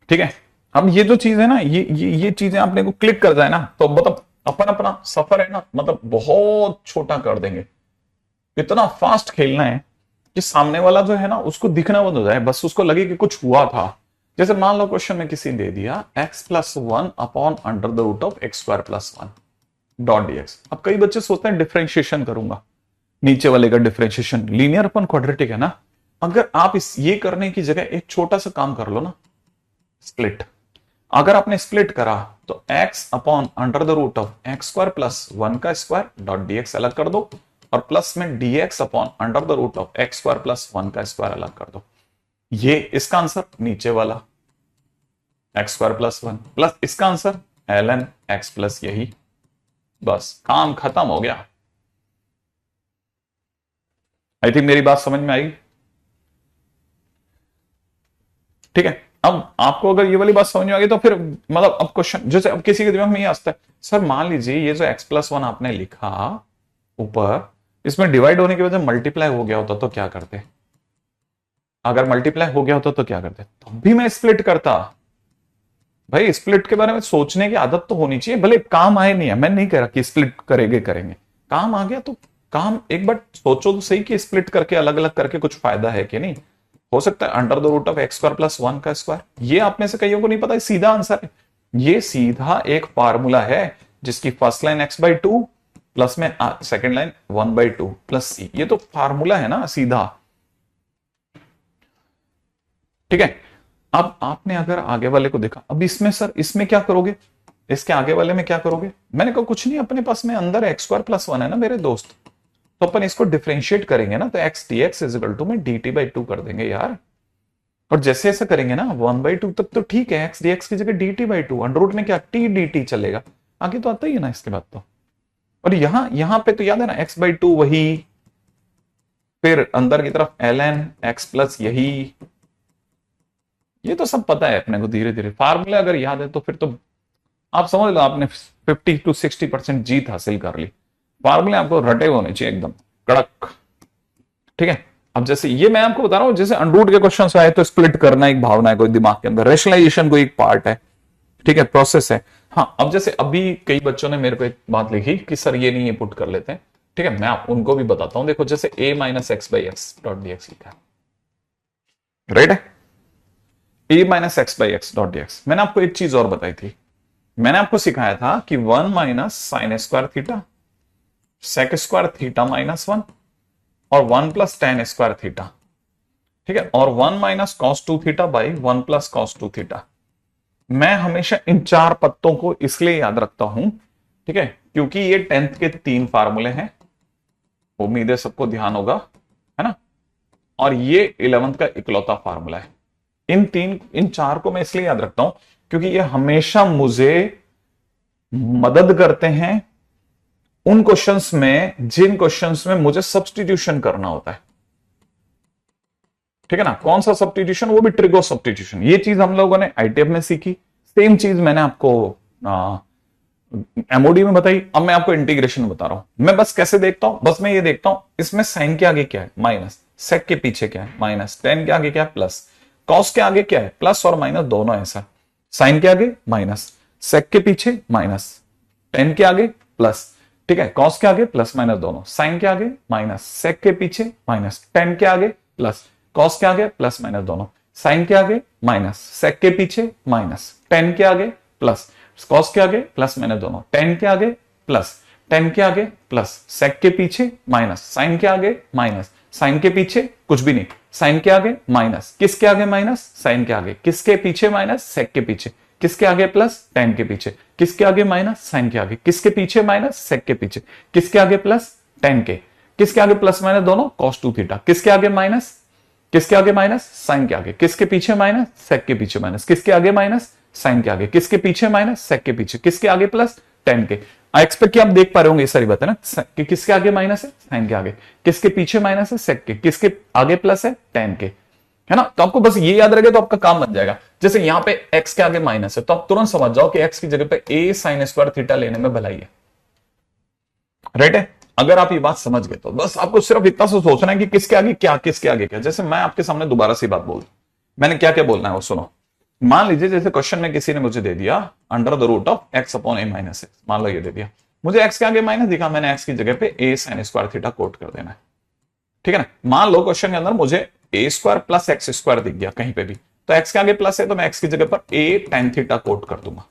Speaker 1: ठीक है। अब ये जो चीज है ना, ये चीजें आपने को क्लिक कर जाए ना, तो मतलब अपन अपना सफर है ना, मतलब बहुत छोटा कर देंगे। इतना फास्ट खेलना है कि सामने वाला जो है ना उसको दिखना बंद हो जाए, बस उसको लगे कि कुछ हुआ था। जैसे मान लो क्वेश्चन में किसी ने दे दिया x+1 upon under the root of x²+1 dot dx। अब कई बच्चे सोचते हैं डिफरेंशिएशन करूंगा, नीचे वाले का डिफरेंशिएशन लीनियर अपन क्वाड्रेटिक है ना। अगर आप ये करने की जगह एक छोटा सा काम कर लो ना, स्प्लिट। अगर आपने स्प्लिट करा तो x upon under the root of x²+1 का स्क्वायर डॉट dx अलग कर दो, और प्लस में dx upon under the root of x²+1 का स्क्वायर अलग कर दो। ये इसका आंसर नीचे वाला x²+1 प्लस इसका आंसर ln x प्लस यही, बस काम खत्म हो गया। आई थिंक मेरी बात समझ में आई, ठीक है। अब आपको अगर ये वाली बात समझ में आ गई तो फिर मतलब अब क्वेश्चन, जैसे अब किसी के दिमाग में ये आता है, सर मान लीजिए ये जो x+1 आपने लिखा ऊपर, इसमें डिवाइड होने की वजह मल्टीप्लाई हो गया होता तो क्या करते? अगर मल्टीप्लाई हो गया होता तो क्या करते? तब भी मैं स्प्लिट करता। भाई स्प्लिट के बारे में सोचने की आदत तो होनी चाहिए, भले काम आए नहीं है, मैं नहीं कह रहा कि स्प्लिट करेंगे, काम आ गया तो काम एक बार सोचो तो सही कि स्प्लिट करके अलग अलग करके कुछ फायदा है कि नहीं। हो सकता है under the root of x²+1 का स्क्वायर, ये आप में से कईयों को नहीं पता, सीधा आंसर है। ये सीधा एक फार्मूला है जिसकी फर्स्ट लाइन x/2 प्लस में सेकेंड लाइन 1/2 प्लस सी, ये तो फार्मूला है ना सीधा, ठीक है। अब आपने अगर आगे वाले को देखा, अब इसमें सर इसमें क्या करोगे, इसके आगे वाले में क्या करोगे? मैंने कहा कुछ नहीं, अपने पास में अंदर x²+1 है ना मेरे दोस्त, तो अपन इसको डिफरेंशिएट करेंगे ना, तो x dx = में dt/2 कर देंगे यार। और जैसे ऐसा करेंगे ना 1/2 तक तो ठीक है, x dx की जगह dt/2, अंडर रूट में क्या t dt चलेगा, आगे तो आता ही है ना इसके बाद तो। और यहां पे तो याद है ना x/2 वही फिर अंदर की तरफ ln x प्लस यही, ये तो सब पता है अपने को, धीरे धीरे फार्मूला अगर याद है तो फिर तो आप समझ लो आपने 50 to 60% जीत हासिल कर ली। फार्मूले आपको रटे होने चाहिए एकदम कड़क, ठीक है। अब जैसे ये मैं आपको बता रहा हूं, जैसे अंडरूट के क्वेश्चन आए तो स्प्लिट करना एक भावना है कोई दिमाग के अंदर, रेशनलाइजेशन को एक पार्ट है, ठीक है, प्रोसेस है। हाँ, अब जैसे अभी कई बच्चों ने मेरे को एक बात लिखी कि सर ये नहीं, ये पुट कर लेते हैं, ठीक है, मैं आप उनको भी बताता हूं। देखो जैसे a minus x by x dot d x लिखा है, राइट है, a minus x by x dot d x. मैंने आपको एक चीज और बताई थी, मैंने आपको सिखाया था कि 1 minus sine square theta, sec square theta minus 1 और 1 प्लस टेन स्क्वायर थीटा, ठीक है, और 1 minus cos 2 theta by 1 plus cos 2 theta. मैं हमेशा इन चार पत्तों को इसलिए याद रखता हूं, ठीक है, क्योंकि ये 10th के 3 फार्मूले हैं, उम्मीद है सबको ध्यान होगा, है ना, और ये 11th का इकलौता फार्मूला है। इन चार को मैं इसलिए याद रखता हूं क्योंकि ये हमेशा मुझे मदद करते हैं उन क्वेश्चंस में जिन क्वेश्चंस में मुझे सब्स्टिट्यूशन करना होता है, ठीक है ना। कौन सा सब्स्टिट्यूशन, वो भी ट्रिगो सब्स्टिट्यूशन। ये चीज हम लोगों ने आईटीएफ में सीखी, सेम चीज मैंने आपको एमओडी में बताई। अब मैं आपको इंटीग्रेशन बता रहा हूं। मैं बस कैसे देखता हूं, बस मैं ये देखता हूं इसमें साइन के आगे क्या है माइनस, सेक के पीछे क्या है माइनस, टेन के आगे क्या है प्लस, कॉस के आगे क्या है प्लस और माइनस दोनों ऐसा, साइन के आगे माइनस, सेक के पीछे माइनस, टेन के आगे प्लस, ठीक है, कॉस के आगे प्लस माइनस दोनों, साइन के आगे माइनस, सेक के पीछे माइनस, टेन के आगे प्लस, कॉस के आगे प्लस माइनस दोनों, साइन के आगे माइनस, सेक के पीछे माइनस, टेन के आगे प्लस, कॉस के आगे प्लस माइनस दोनों, टेन के आगे प्लस, टेन के आगे प्लस, सेक के पीछे माइनस, साइन के आगे माइनस, साइन के पीछे कुछ भी नहीं, साइन के आगे माइनस, किसके आगे माइनस, साइन के आगे, किसके पीछे माइनस, सेक के पीछे, किसके आगे प्लस, टेन के पीछे, किसके आगे माइनस, साइन के आगे, किसके पीछे माइनस, सेक के पीछे, किसके आगे प्लस, टेन के, किसके आगे प्लस माइनस दोनों, कॉस 2 थीटा, किसके आगे माइनस, किसके आगे माइनस, साइन के आगे, किसके पीछे माइनस, सेक के पीछे माइनस, किसके आगे माइनस, साइन के आगे, किसके पीछे माइनस, सेक के पीछे, किसके आगे प्लस, टेन के। आई एक्सपेक्ट कि आप देख पा रहे होंगे ये सारी बातें ना, कि किसके आगे माइनस है, साइन के आगे, किसके पीछे माइनस है, सेक के, किसके आगे प्लस है, टेन के, है ना। तो आपको बस ये याद रहे तो आपका काम बन जाएगा। जैसे यहां पे एक्स के आगे माइनस है तो आप तुरंत समझ जाओ कि एक्स की जगह पे ए साइन स्क्वायर थीटा लेने में भलाई है, राइट है। अगर आप ये बात समझ गए तो बस आपको सिर्फ इतना सा सोचना है कि किसके आगे क्या, किसके आगे क्या। जैसे मैं आपके सामने दोबारा से बात बोल, मैंने क्या क्या बोलना है वो सुनो। मान लीजिए जैसे क्वेश्चन में किसी ने मुझे दे दिया under the root of x upon a minus x, मान लो ये दे दिया, मुझे एक्स के आगे माइनस दिखा, मैंने एक्स की जगह पे ए साइन स्क्वायर थीटा कोट कर देना है, ठीक है ना। मान लो क्वेश्चन के अंदर मुझे ए स्क्वायर प्लस एक्स स्क्वायर दिख गया कहीं पे भी, तो एक्स के आगे प्लस है तो मैं एक्स की जगह पर ए टेन थीटा कोट कर दूंगा,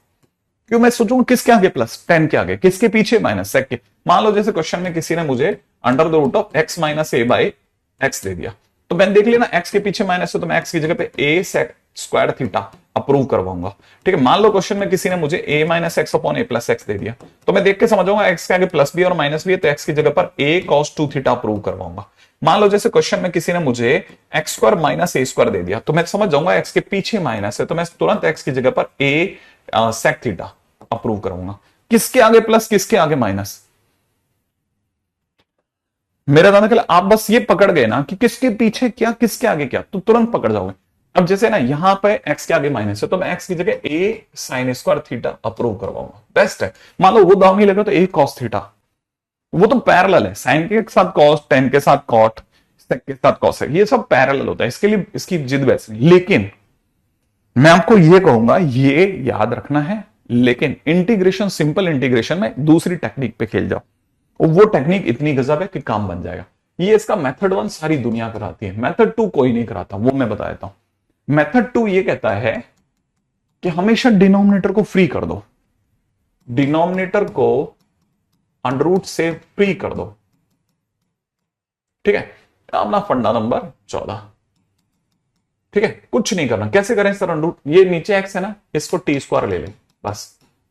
Speaker 1: क्यों, मैं सोचूंगा किसके आगे प्लस, टेन के आगे, किसके पीछे माइनस, सेक के। मान लो जैसे क्वेश्चन में किसी ने मुझे under the root of x minus a by x दे दिया, तो मैंने देख लिया ना एक्स के पीछे माइनस है तो मैं एक्स की जगह पे ए सेक स्क्वायर थीटा अप्रूव करवाऊंगा, ठीक है। मान लो क्वेश्चन में किसी ने मुझे ए minus x upon a plus x दे दिया, तो मैं देख के समझाऊंगा एक्स के आगे प्लस भी और माइनस भी है तो एक्स की जगह पर ए कॉस 2 थीटा अप्रूव करवाऊंगा। मान लो जैसे क्वेश्चन में किसी ने मुझे x square minus a square दे दिया, तो मैं समझ जाऊंगा एक्स के पीछे माइनस है तो मैं तुरंत एक्स की जगह पर ए सेक थीटा अप्रूव करूंगा। किसके आगे प्लस, किसके आगे माइनस, मेरा जानने के लिए आप बस ये पकड़ गए ना कि किसके पीछे क्या, किसके आगे क्या, तो तुरंत पकड़ जाओगे। अब जैसे ना यहां पे एक्स के आगे माइनस है तो मैं एक्स की जगह ए साइन स्क्वायर थीटा अप्रूव करवाऊंगा, बेस्ट है। मान लो वो दाव नहीं लगा तो ए कॉस थीटा, वो तो पैरेलल है, साइन के साथ कॉस, टेन के साथ कॉट, सेक के साथ कॉस है, ये सब पैरेलल होता है, इसके लिए इसकी जिद वैसे नहीं। लेकिन मैं आपको ये कहूंगा ये याद रखना है, लेकिन इंटीग्रेशन, सिंपल इंटीग्रेशन में दूसरी टेक्निक पे खेल जाओ, और वो टेक्निक इतनी गजब है कि काम बन जाएगा। ये इसका मेथड 1 सारी दुनिया कराती है, मेथड 2 कोई नहीं कराता, वो मैं बता देता हूं। मेथड 2 ये कहता है कि हमेशा डिनोमिनेटर को फ्री कर दो, डिनोमिनेटर को अंडर रूट से फ्री कर दो, ठीक है। अपना फंडा नंबर 14, ठीक है, कुछ नहीं करना। कैसे करें सर, अंडर रूट, ये नीचे एक्स है ना, इसको टी स्क्वायर ले ले बस।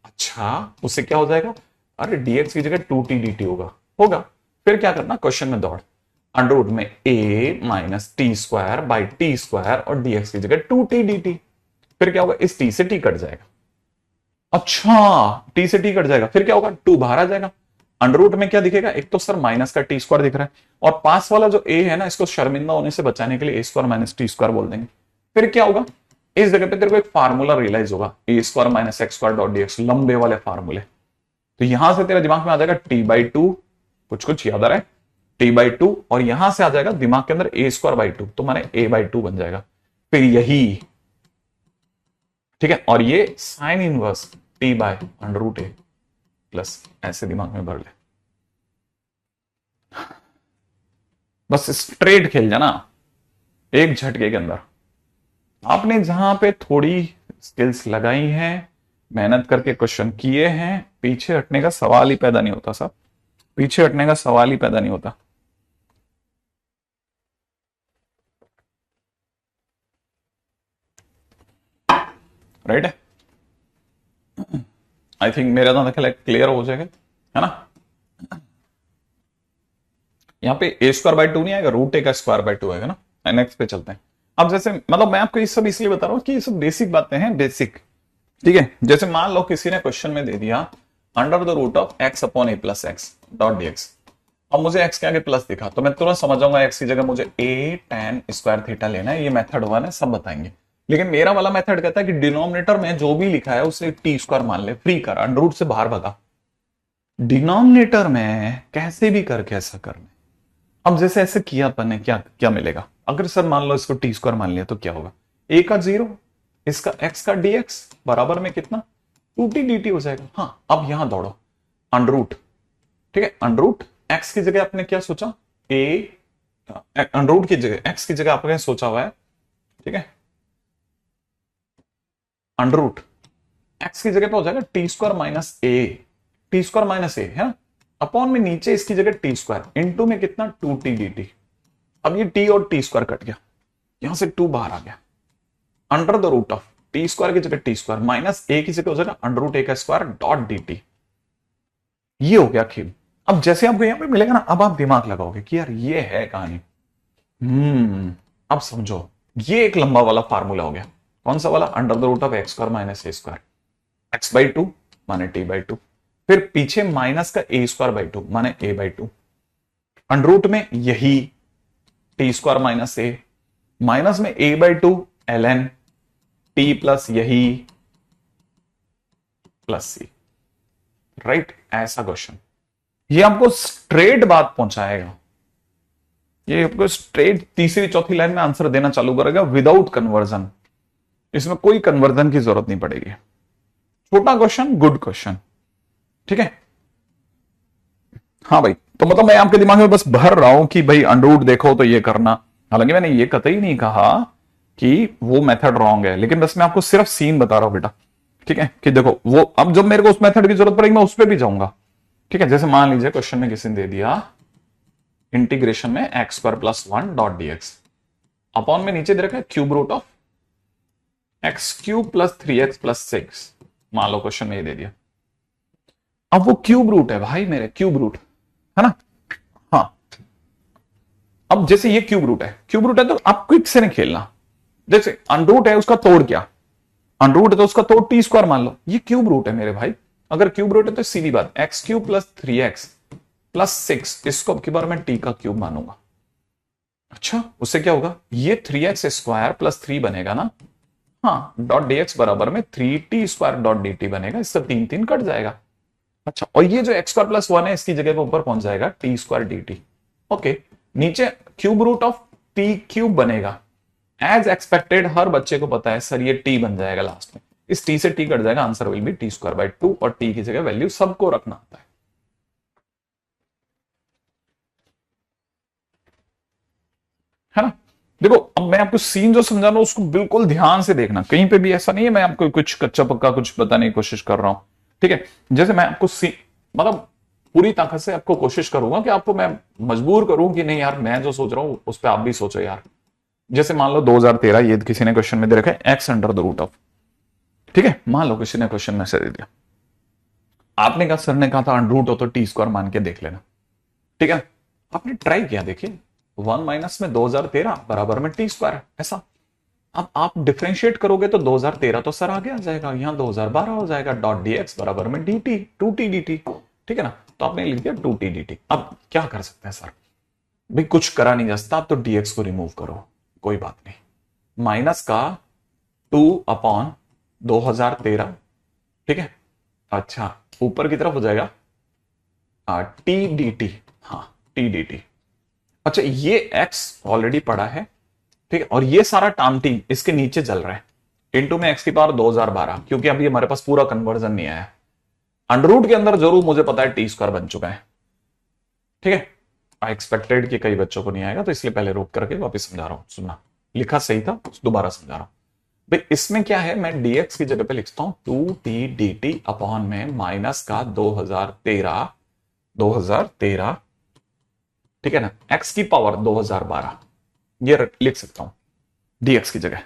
Speaker 1: अच्छा, उससे क्या हो जाएगा, अरे dx की जगह 2t dt होगा। फिर क्या करना, क्वेश्चन में दौड़, अंडर रूट में a minus T square by T square और dx की जगह 2t dt। फिर क्या होगा, इस t से t कट जाएगा, अच्छा t से t कट जाएगा, फिर क्या होगा, 2 बाहर आ जाएगा, अंडर रूट में क्या दिखेगा, एक तो सर माइनस का टी स्क्वायर दिख रहा है, और पास वाला जो ए है ना, इसको शर्मिंदा होने से बचाने के लिए ए स्क्वायर माइनस टी स्क्वायर बोल देंगे। फिर क्या होगा, इस जगह पे तेरे को एक फार्मूला रियलाइज होगा, a square minus x square dot d x, लंबे वाले फार्मूले। तो यहां से तेरे दिमाग में आ जाएगा टी बाई टू, कुछ कुछ याद आ रहा है, टी बाई टू, और यहां से आ जाएगा दिमाग के अंदर ए स्क्वायर बाई टू, तो माने ए बाई टू बन जाएगा। फिर यही, ठीक है, और ये sine inverse t by under root a plus, ऐसे दिमाग में भर ले, बस स्ट्रेट खेल जाना एक झटके के अंदर। आपने जहां पे थोड़ी स्किल्स लगाई हैं, मेहनत करके क्वेश्चन किए हैं, पीछे हटने का सवाल ही पैदा नहीं होता साहब, पीछे हटने का सवाल ही पैदा नहीं होता। राइट है, आई थिंक मेरा तो ख्याल क्लियर हो जाएगा, है ना। यहाँ पे ए स्क्वायर बाय टू नहीं आएगा, रूट ए का स्क्वायर बाय टू आएगा ना। नेक्स्ट पे चलते हैं। अब जैसे मतलब मैं आपको ये सब इसलिए बता रहा हूं कि ये सब बेसिक बातें हैं, बेसिक, ठीक है। जैसे मान लो किसी ने क्वेश्चन में दे दिया under the root of x upon a plus x dot dx, अब मुझे एक्स के आगे प्लस दिखा तो मैं तुरंत समझ जाऊंगा एक्स की जगह मुझे ए tan स्क्वायर थीटा लेना है। ये मेथड वन है, सब बताएंगे। लेकिन मेरा वाला मेथड कहता है कि डिनोमिनेटर में जो भी लिखा है उसे टी स्क्वायर मान ले, फ्री कर, अंडर रूट से बाहर भगा। डिनोमिनेटर में कैसे भी करके ऐसा करना। अब जैसे ऐसे किया अपन ने, क्या क्या मिलेगा, अगर सर मान लो इसको टी स्क्वायर मान लिया तो क्या होगा, ए का जीरो, इसका एक्स का डीएक्स बराबर में कितना, टू टी डी टी हो जाएगा। हाँ, अब यहां दौड़ो, अंडर रूट, ठीक है, अंडर रूट एक्स की जगह आपने क्या सोचा, ए, अंडर रूट की जगह एक्स की जगह आपने सोचा हुआ है, ठीक है, अंडर रूट एक्स की जगह पे हो जाएगा टी स्क्वायर माइनस ए, टी स्क्वायर माइनस ए है ना, अपॉन में नीचे इसकी जगह टी स्क्वायर, इनटू में कितना, टू टी डी टी। अब ये टी और टी स्क्वायर कट गया, यहां से टू बाहर आ गया, under the root of t square की जगह टी स्क्वायर माइनस ए की जगह हो जाएगा अंडर रूट ए का स्क्वायर डॉट डी टी। ये हो गया खेल। अब जैसे आपको यहां पे मिलेगा ना, अब आप दिमाग लगाओगे कि यार ये है कहानी। अब समझो, ये एक लंबा वाला फार्मूला हो गया। कौन सा वाला, under the root of x square minus a square, x by two माने टी बाई टू, फिर पीछे माइनस का ए स्क्वायर बाई टू माने a by two, under root में यही t square minus a, minus में a by two l n t plus यही plus c. Right, ऐसा क्वेश्चन ये आपको स्ट्रेट बात पहुंचाएगा, ये आपको स्ट्रेट तीसरी चौथी लाइन में आंसर देना चालू करेगा विदाउट कन्वर्जन। इसमें कोई कन्वर्जन की जरूरत नहीं पड़ेगी। छोटा क्वेश्चन, गुड क्वेश्चन, ठीक है। हाँ भाई, तो मतलब मैं आपके दिमाग में बस भर रहा हूं कि भाई अंडर रूट देखो तो ये करना। हालांकि मैंने ये कतई नहीं कहा कि वो मेथड रॉन्ग है, लेकिन बस मैं आपको सिर्फ सीन बता रहा हूं बेटा, ठीक है, कि देखो वो अब जब मेरे को उस मेथड की जरूरत पड़ेगी मैं उस पर भी जाऊंगा, ठीक है। जैसे मान लीजिए क्वेश्चन में किसी ने दे दिया इंटीग्रेशन में x square plus one dot dx, upon में नीचे दे रखा है cube root of x cube plus three x plus six, मान लो क्वेश्चन में ये दे दिया। अब वो क्यूब रूट है भाई, मेरे क्यूब रूट है ना। हाँ, अब जैसे ये क्यूब रूट है, क्यूब रूट है तो आप क्विक से नहीं खेलना। जैसे अंडर रूट है उसका तोड़ क्या, अंडर रूट है तो उसका तोड़ टी स्क्वायर मान लो। ये क्यूब रूट है मेरे भाई, अगर क्यूब रूट है तो सीधी बात x cube plus three x plus six, इसको अब की बार मैं टी का क्यूब मानूंगा। अच्छा, उससे क्या होगा, ये three x square plus three बनेगा ना, हाँ, डॉट डी एक्स बराबर में three T square dot D T बनेगा, इससे तीन तीन कट जाएगा। अच्छा, और ये जो एक्स स्क्वायर प्लस वन है इसकी जगह पे ऊपर पहुंच जाएगा t square d t. Okay, नीचे cube root of t cube बनेगा। एज एक्सपेक्टेड हर बच्चे को पता है सर ये टी बन जाएगा लास्ट में, इस टी से टी कट जाएगा, answer will be T square by two, और टी की जगह वैल्यू सबको रखना आता है ना। देखो, अब मैं आपको सीन जो समझा रहा हूं उसको बिल्कुल ध्यान से देखना, कहीं पे भी ऐसा नहीं है मैं आपको कुछ कच्चा पक्का कुछ बताने की कोशिश कर रहा हूं, ठीक है। जैसे मैं आपको मतलब पूरी ताकत से आपको कोशिश करूंगा कि आपको मैं मजबूर करूं कि नहीं यार मैं जो सोच रहा हूं उस पर आप भी सोचो यार। जैसे मान लो 2013 ये किसी ने क्वेश्चन में दे रखा है x under the root of, ठीक है, मान लो किसी ने क्वेश्चन में से दे दिया, आपने कहा सर ने कहा था अंडर रूट हो तो टी स्क्वायर मान के देख लेना, ठीक है। आपने ट्राई किया, देखिए वन माइनस में 2013 बराबर में टी स्क्वायर, ऐसा। अब आप डिफरेंशिएट करोगे तो 2013 तो सर आगे आ जाएगा, यहां 2012 हो जाएगा, डॉट डी एक्स बराबर में d t, two t d t, ठीक है ना। तो तो आपने लिख दिया 2t dt। अब क्या कर सकते हैं सर, भाई कुछ करा नहीं जा सकता, आप तो dx को रिमूव करो, कोई बात नहीं। माइनस का 2/2013, ठीक है। अच्छा ऊपर की तरफ हो जाएगा टी डी टी, हाँ टी डी टी। अच्छा ये x ऑलरेडी पड़ा है, ठीक है, और ये सारा टाम टी इसके नीचे चल रहा है, इंटू में x की पावर 2012, क्योंकि अभी हमारे पास पूरा कन्वर्जन नहीं आया। अंडररूट के अंदर जरूर मुझे पता है टी स्क्वायर बन चुका है, ठीक है। आई एक्सपेक्टेड कि कई बच्चों को नहीं आएगा, तो इसलिए पहले रोक करके वापस समझा रहा हूं, सुनना लिखा सही था, दोबारा समझा रहा हूं। भाई इसमें क्या है, मैं dx की जगह पे लिखता हूं 2t dt अपॉन में माइनस का 2013, ठीक है ना, x की पावर 2012, ये लिख सकता हूं dx की जगह।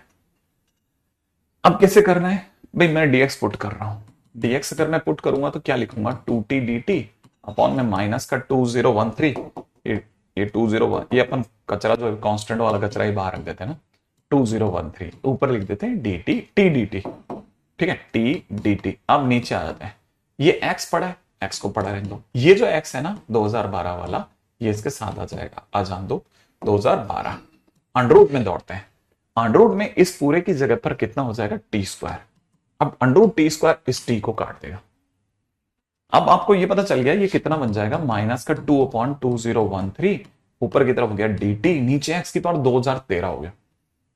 Speaker 1: अब कैसे करना है भाई, मैं dx पुट कर रहा हूं, dx अगर मैं पुट करूंगा तो क्या लिखूंगा 2t dt अपॉन में माइनस का 2013, ये 201, ये अपन कचरा जो कांस्टेंट वाला कचरा ही बाहर रख देते हैं ना, 2013 ऊपर लिख देते हैं dt t dt, ठीक है t dt। अब नीचे आ जाते हैं, ये x पड़ा है, x को पड़ा रहने दो, ये जो x है ना 2012 वाला, ये इसके साथ आ जाएगा, आ जान दो 2012। अंडररूट में दौड़ते हैं, अंडररूट में इस पूरे की जगह पर कितना हो जाएगा टी स्क्वायर। अब अंडररूट टी स्क्वायर इस टी को काट देगा। अब आपको ये पता चल गया ये कितना बन जाएगा, माइनस का 2/2013, ऊपर की तरफ हो गया dt, नीचे x की पावर 2013 हो गया,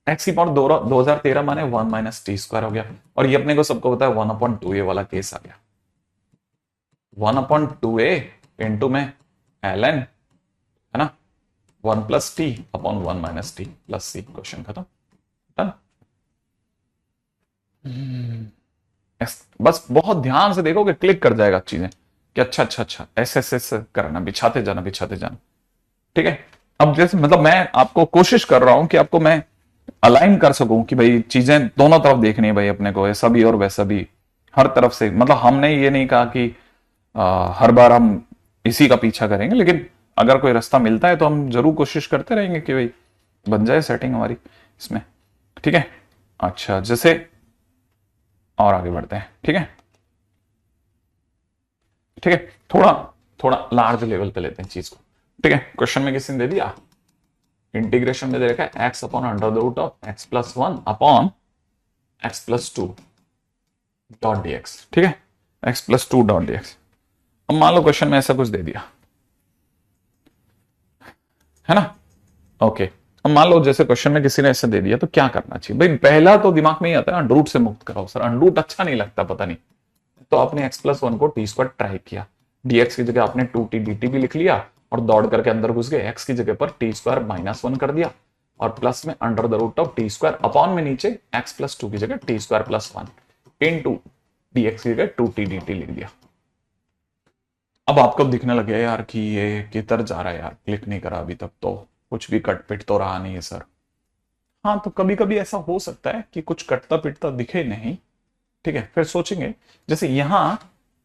Speaker 1: x की पावर 2013 माने 1 माइनस टी स्क्वायर हो गया, और ये अपने को सबको पता है 1/2a वाला केस आ गया, 1/2a इंटू में ln, है ना, 1 plus t upon 1 minus t plus c, question खत्म, है ना। बस बहुत ध्यान से देखोगे क्लिक कर जाएगा चीजें कि अच्छा अच्छा अच्छा, ऐसे ऐसे करना, बिछाते जाना बिछाते जाना, ठीक है। अब जैसे मतलब मैं आपको कोशिश कर रहा हूं कि आपको मैं अलाइन कर सकूं कि भाई चीजें दोनों तरफ देखनी है भाई अपने को, ऐसा भी और वैसा भी, हर तरफ से। मतलब हमने ये नहीं कहा कि हर बार हम इसी का पीछा करेंगे, लेकिन अगर कोई रास्ता मिलता है तो हम जरूर कोशिश करते रहेंगे कि भाई बन जाए सेटिंग हमारी इसमें, ठीक है। अच्छा जैसे और आगे बढ़ते हैं, ठीक है, ठीक है, थोड़ा थोड़ा लार्ज लेवल पे लेते हैं चीज को, ठीक है। क्वेश्चन में किसी ने दे दिया, इंटीग्रेशन में दे रखा है x upon under the root of x plus 1 upon x plus 2 dot dx, ठीक है, x प्लस 2 डॉट dx। अब मान लो क्वेश्चन में ऐसा कुछ दे दिया है ना, ओके। अब मान लो जैसे क्वेश्चन में किसी ने ऐसा दे दिया तो क्या करना चाहिए भाई, पहला तो दिमाग में ही आता है अंडरूट से मुक्त कराओ, सर अंडरूट अच्छा नहीं लगता, पता नहीं, तो आपने x प्लस 1 को टी स्क्वायर ट्राई किया, dx की जगह आपने 2t dt भी लिख लिया, और दौड़ करके अंदर घुस गए, x की जगह पर टी स्क्वायर माइनस 1 कर दिया, और प्लस में under the root of t square upon में नीचे x प्लस 2 की जगह t square plus 1 into dx की जगह 2t dt लिख दिया। अब आपको दिखने लगे यार कि ये किधर जा रहा है यार, क्लिक नहीं करा अभी तक, तो कुछ भी कट पिट तो रहा नहीं है सर। हाँ तो कभी कभी ऐसा हो सकता है कि कुछ कटता पिटता दिखे नहीं, ठीक है, फिर सोचेंगे जैसे यहां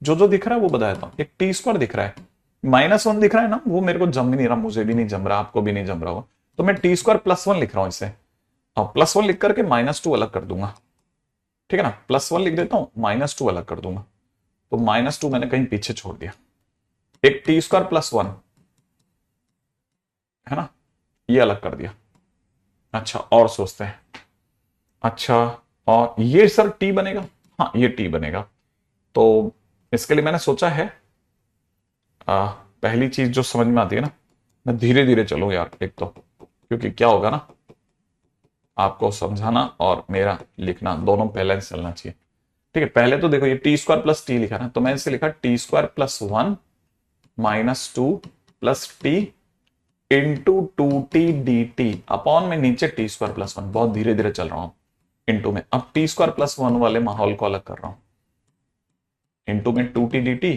Speaker 1: जो जो दिख रहा है वो बता देता हूं, एक टी स्क्वायर दिख रहा है, -1 दिख रहा है ना, वो मेरे को जम ही नहीं रहा, मुझे भी नहीं जम रहा, आपको भी नहीं जम रहा हो, तो मैं टी स्क्वायर प्लस 1 लिख रहा हूं इसे, और प्लस 1 लिख करके -2 अलग कर दूंगा, ठीक है ना, +1 लिख देता हूं, -2 अलग कर दूंगा, तो -2 मैंने कहीं पीछे छोड़ दिया, एक टी स्क्वायर प्लस 1 है ना, ये अलग कर दिया। अच्छा और सोचते हैं, अच्छा और ये सर टी बनेगा, हाँ ये टी बनेगा, तो इसके लिए मैंने सोचा है पहली चीज जो समझ में आती है ना, मैं धीरे धीरे चलूं यार एक तो, क्योंकि क्या होगा ना, आपको समझाना और मेरा लिखना दोनों बैलेंस चलना चाहिए, ठीक है। पहले तो देखो ये टी स्क्वायर प्लस टी लिखा ना, तो मैंने इसे लिखा T square plus 1 -2 plus T into 2t dt upon में नीचे टी स्क्वायर प्लस 1, बहुत धीरे धीरे चल रहा हूं इंटू में, अब टी स्क्वायर प्लस 1 वाले माहौल को अलग कर रहा हूं, इंटू में 2t dt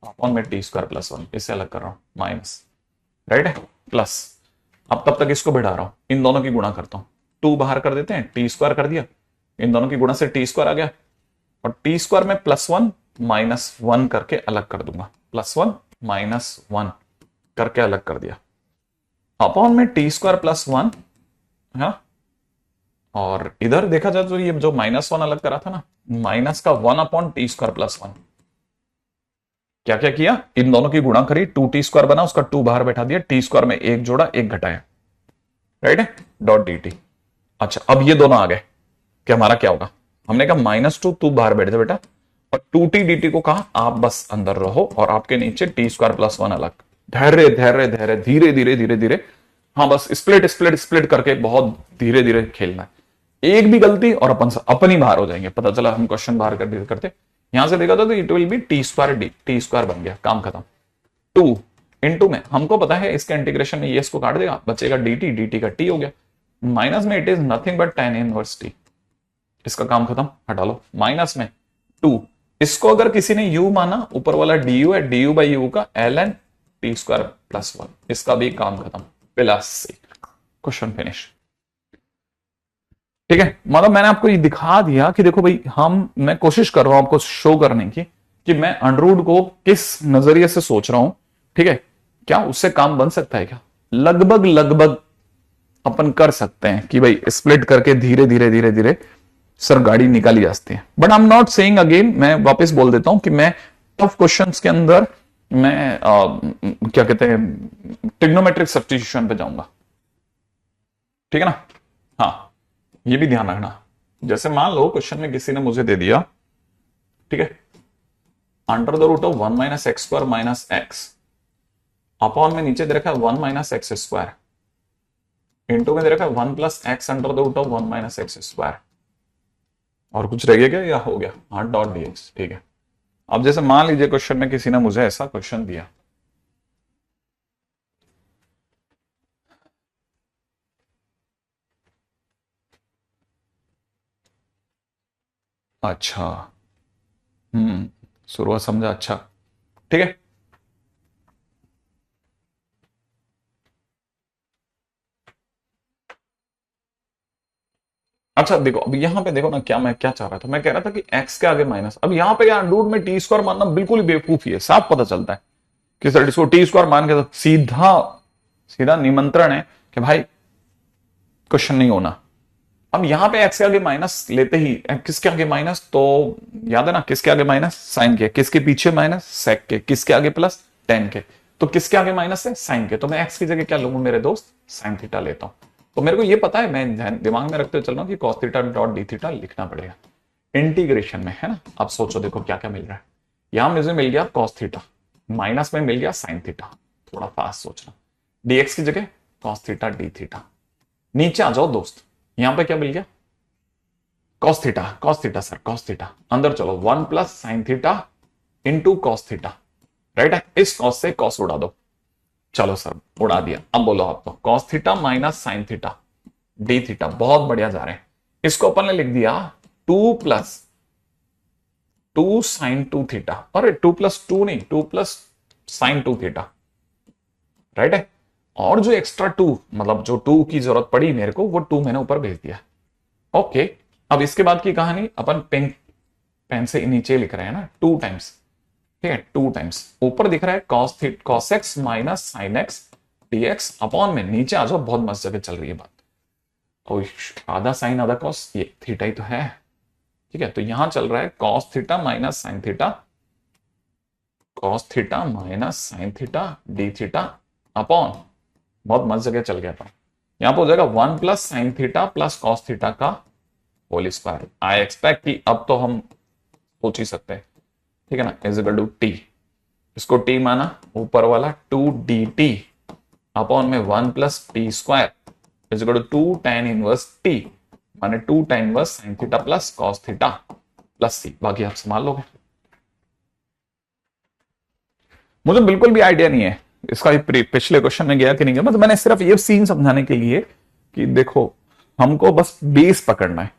Speaker 1: अपॉन में टी स्क्वायर प्लस 1, इसे अलग कर रहा हूं, माइनस, राइट है, प्लस। अब तब तक इसको बढ़ा रहा हूं, इन दोनों की गुणा करता हूं, 2 बाहर कर देते हैं, टी स्क्वायर कर दिया, इन दोनों की गुणा से टी स्क्वायर आ गया, और टी स्क्वायर में +1 -1 करके अलग कर दूंगा, +1 -1 करके अलग कर दिया, अपॉन में टी स्क्वायर प्लस 1 है, और इधर देखा जाए तो ये जो -1 अलग करा था ना, माइनस का 1 अपॉन टी स्क्वायर प्लस 1, क्या क्या किया, इन दोनों की गुणा करी, 2t² बना, उसका 2 बाहर बैठा दिया, t² में एक जोड़ा एक घटाया, राइट है, डॉट dt। अच्छा अब ये दोनों आ गए कि हमारा क्या होगा, हमने कहा -2, तू बाहर बैठ जा बेटा, और 2t dt को कहा आप बस अंदर रहो और आपके नीचे t² + 1 अलग, धैर्य धैर्य धैर्य, धीरे धीरे धीरे धीरे, हाँ बस स्प्लिट स्प्लिट स्प्लिट करके बहुत धीरे धीरे खेलना है। एक भी गलती और अपन ही बाहर हो जाएंगे, पता चला हम क्वेश्चन बाहर कर करते, यहां से देखा था तो इट विल बी t² बन गया, काम खत्म। 2 इंटू में हमको पता है इसके इंटीग्रेशन में ये इसको काट देगा, बचेगा dt का t हो गया, माइनस में it is nothing but tan inverse t, इसका काम खत्म, हटा लो, माइनस में 2, इसको अगर किसी ने u माना, ऊपर वाला du है, du बाई u का ln t² + 1, इसका भी काम खत्म, प्लस c, क्वेश्चन फिनिश। ठीक है, मतलब मैंने आपको ये दिखा दिया कि देखो भाई मैं कोशिश कर रहा हूं आपको शो करने की कि मैं अंडरवुड को किस नजरिए से सोच रहा हूं, ठीक है, क्या उससे काम बन सकता है, क्या लगभग लगभग अपन कर सकते हैं कि भाई स्प्लिट करके धीरे धीरे धीरे धीरे सर गाड़ी निकाली जाती है। But I am not saying again, मैं वापस बोल देता हूं कि मैं टफ क्वेश्चंस के अंदर मैं क्या कहते हैं ट्रिग्नोमेट्रिक सब्स्टिट्यूशन पे जाऊंगा, ठीक है ना। हाँ ये भी ध्यान रखना, जैसे मान लो क्वेश्चन में किसी ने मुझे दे दिया, ठीक है, √1 - x² - x अपॉन में नीचे दे रखा है 1 - x², इंटू में दे रखा है 1 + x √1 - x², और कुछ रह गया क्या या हो गया, हाँ डॉट dx, ठीक है। अब जैसे मान लीजिए क्वेश्चन में किसी ने मुझे ऐसा क्वेश्चन दिया, अच्छा शुरुआत समझा, अच्छा ठीक है। अच्छा देखो अब यहां पे देखो ना, क्या मैं क्या चाह रहा था, मैं कह रहा था कि x के आगे माइनस, अब यहां पे यार रूट में t² मानना बिल्कुल ही बेवकूफी है, साफ पता चलता है कि सर इसको t² मान के तो सीधा सीधा निमंत्रण है कि भाई क्वेश्चन नहीं होना। अब यहां पे x के आगे माइनस लेते ही, किसके आगे माइनस, तो याद है ना किसके आगे माइनस, साइन के, किसके पीछे माइनस, सेक के, किसके आगे प्लस, टेन के, तो किसके आगे माइनस है, साइन के, तो मैं x की जगह क्या लूंगा मेरे दोस्त, साइन थीटा लेता हूं। तो मेरे को ये पता है, मैं दिमाग में रखते हुए चल रहा हूं कि cos theta dot d theta लिखना पड़ेगा इंटीग्रेशन में, है ना। अब सोचो देखो क्या क्या मिल रहा है, यहां मुझे मिल गया कॉस थीटा, माइनस में मिल गया साइन थीटा, थोड़ा फास्ट सोचना, dx की जगह कॉस थीटा डी थीटा, नीचे आ जाओ दोस्त, यहां पे क्या मिल गया, cos theta sir, cos theta, अंदर चलो 1 + sin theta into cos theta, right है, इस कॉस से कॉस उड़ा दो, चलो सर उड़ा दिया, अब बोलो आप तो cos theta minus sine theta d theta, बहुत बढ़िया जा रहे हैं। इसको अपन ने लिख दिया 2 + 2 sin 2 थीटा, अरे 2 + 2 नहीं, 2 + sin 2 थीटा, राइट है, और जो एक्स्ट्रा 2 मतलब जो 2 की जरूरत पड़ी मेरे को, वो 2 मैंने ऊपर भेज दिया, ओके। अब इसके बाद की कहानी अपन पेन पेन से नीचे लिख रहे हैं ना, 2 टाइम्स, ठीक है, 2 टाइम्स ऊपर दिख रहा है cos x minus sine x dx, upon में नीचे आ जाओ, बहुत मस्त जगह चल रही है बात, और आधा साइन आधा कॉस, ये थीटा ही तो है, ठीक है, तो यहां चल रहा है cos theta minus sine theta, cos theta minus sine theta d theta, upon बहुत मस्त जगह चल गया था, यहां पर हो जाएगा 1 + sin थीटा + cos थीटा का होल स्क्वायर। आई एक्सपेक्ट कि अब तो हम सोच ही सकते हैं, ठीक है ना, इज इक्वल टू टी, इसको टी माना, ऊपर वाला 2dt अपॉन में 1 + t² is equal to 2 tan inverse t, माने 2 tan inverse sin theta + cos theta plus c, बाकी आप संभाल लोगे। मुझे बिल्कुल भी आइडिया नहीं है इसका पिछले क्वेश्चन में गया कि नहीं गया, मतलब मैंने सिर्फ ये सीन समझाने के लिए कि देखो हमको बस बेस पकड़ना है।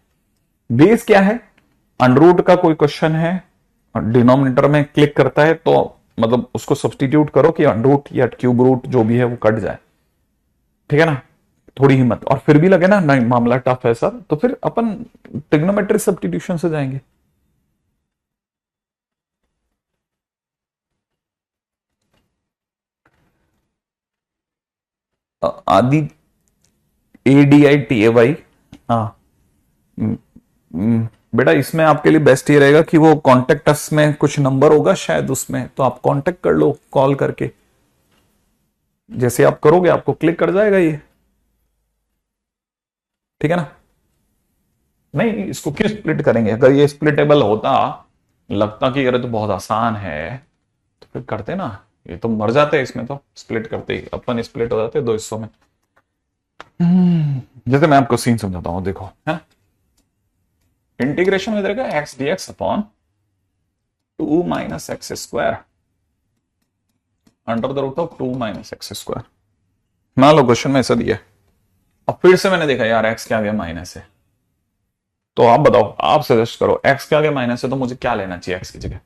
Speaker 1: बेस क्या है, अंडररूट का कोई क्वेश्चन है डिनोमिनेटर में क्लिक करता है तो मतलब उसको सब्सटीट्यूट करो कि अंडररूट या क्यूब रूट जो भी है वो कट जाए, ठीक है ना, थोड़ी हिम्मत, और फिर भी लगे ना नहीं मामला टफ है सर, तो फिर अपन ट्रिग्नोमेट्रिक सब्सटीट्यूशन से जाएंगे। आदि ADITAY, हाँ
Speaker 2: बेटा इसमें आपके लिए बेस्ट ये रहेगा कि वो कॉन्टेक्ट अस में कुछ नंबर होगा शायद उसमें, तो आप कांटेक्ट कर लो कॉल करके। जैसे आप करोगे आपको क्लिक कर जाएगा ये, ठीक है ना। नहीं इसको क्यों स्प्लिट करेंगे, अगर ये स्प्लिटेबल होता, लगता कि अरे तो बहुत आसान है तो फिर करते ना। ये तो मर जाते हैं इसमें, तो स्प्लिट करते ही अपन स्प्लिट हो जाते दो हिस्सों में। जैसे मैं आपको सीन समझाता हूं, देखो है इंटीग्रेशन में रहेगा x d x upon 2 - x² under the root of 2 - x²। मान लो क्वेश्चन में ऐसा दिया, अब फिर से मैंने देखा यार एक्स के आगे माइनस है, तो आप बताओ, आप सजेस्ट करो, एक्स के आगे माइनस है तो मुझे क्या लेना चाहिए एक्स की जगह।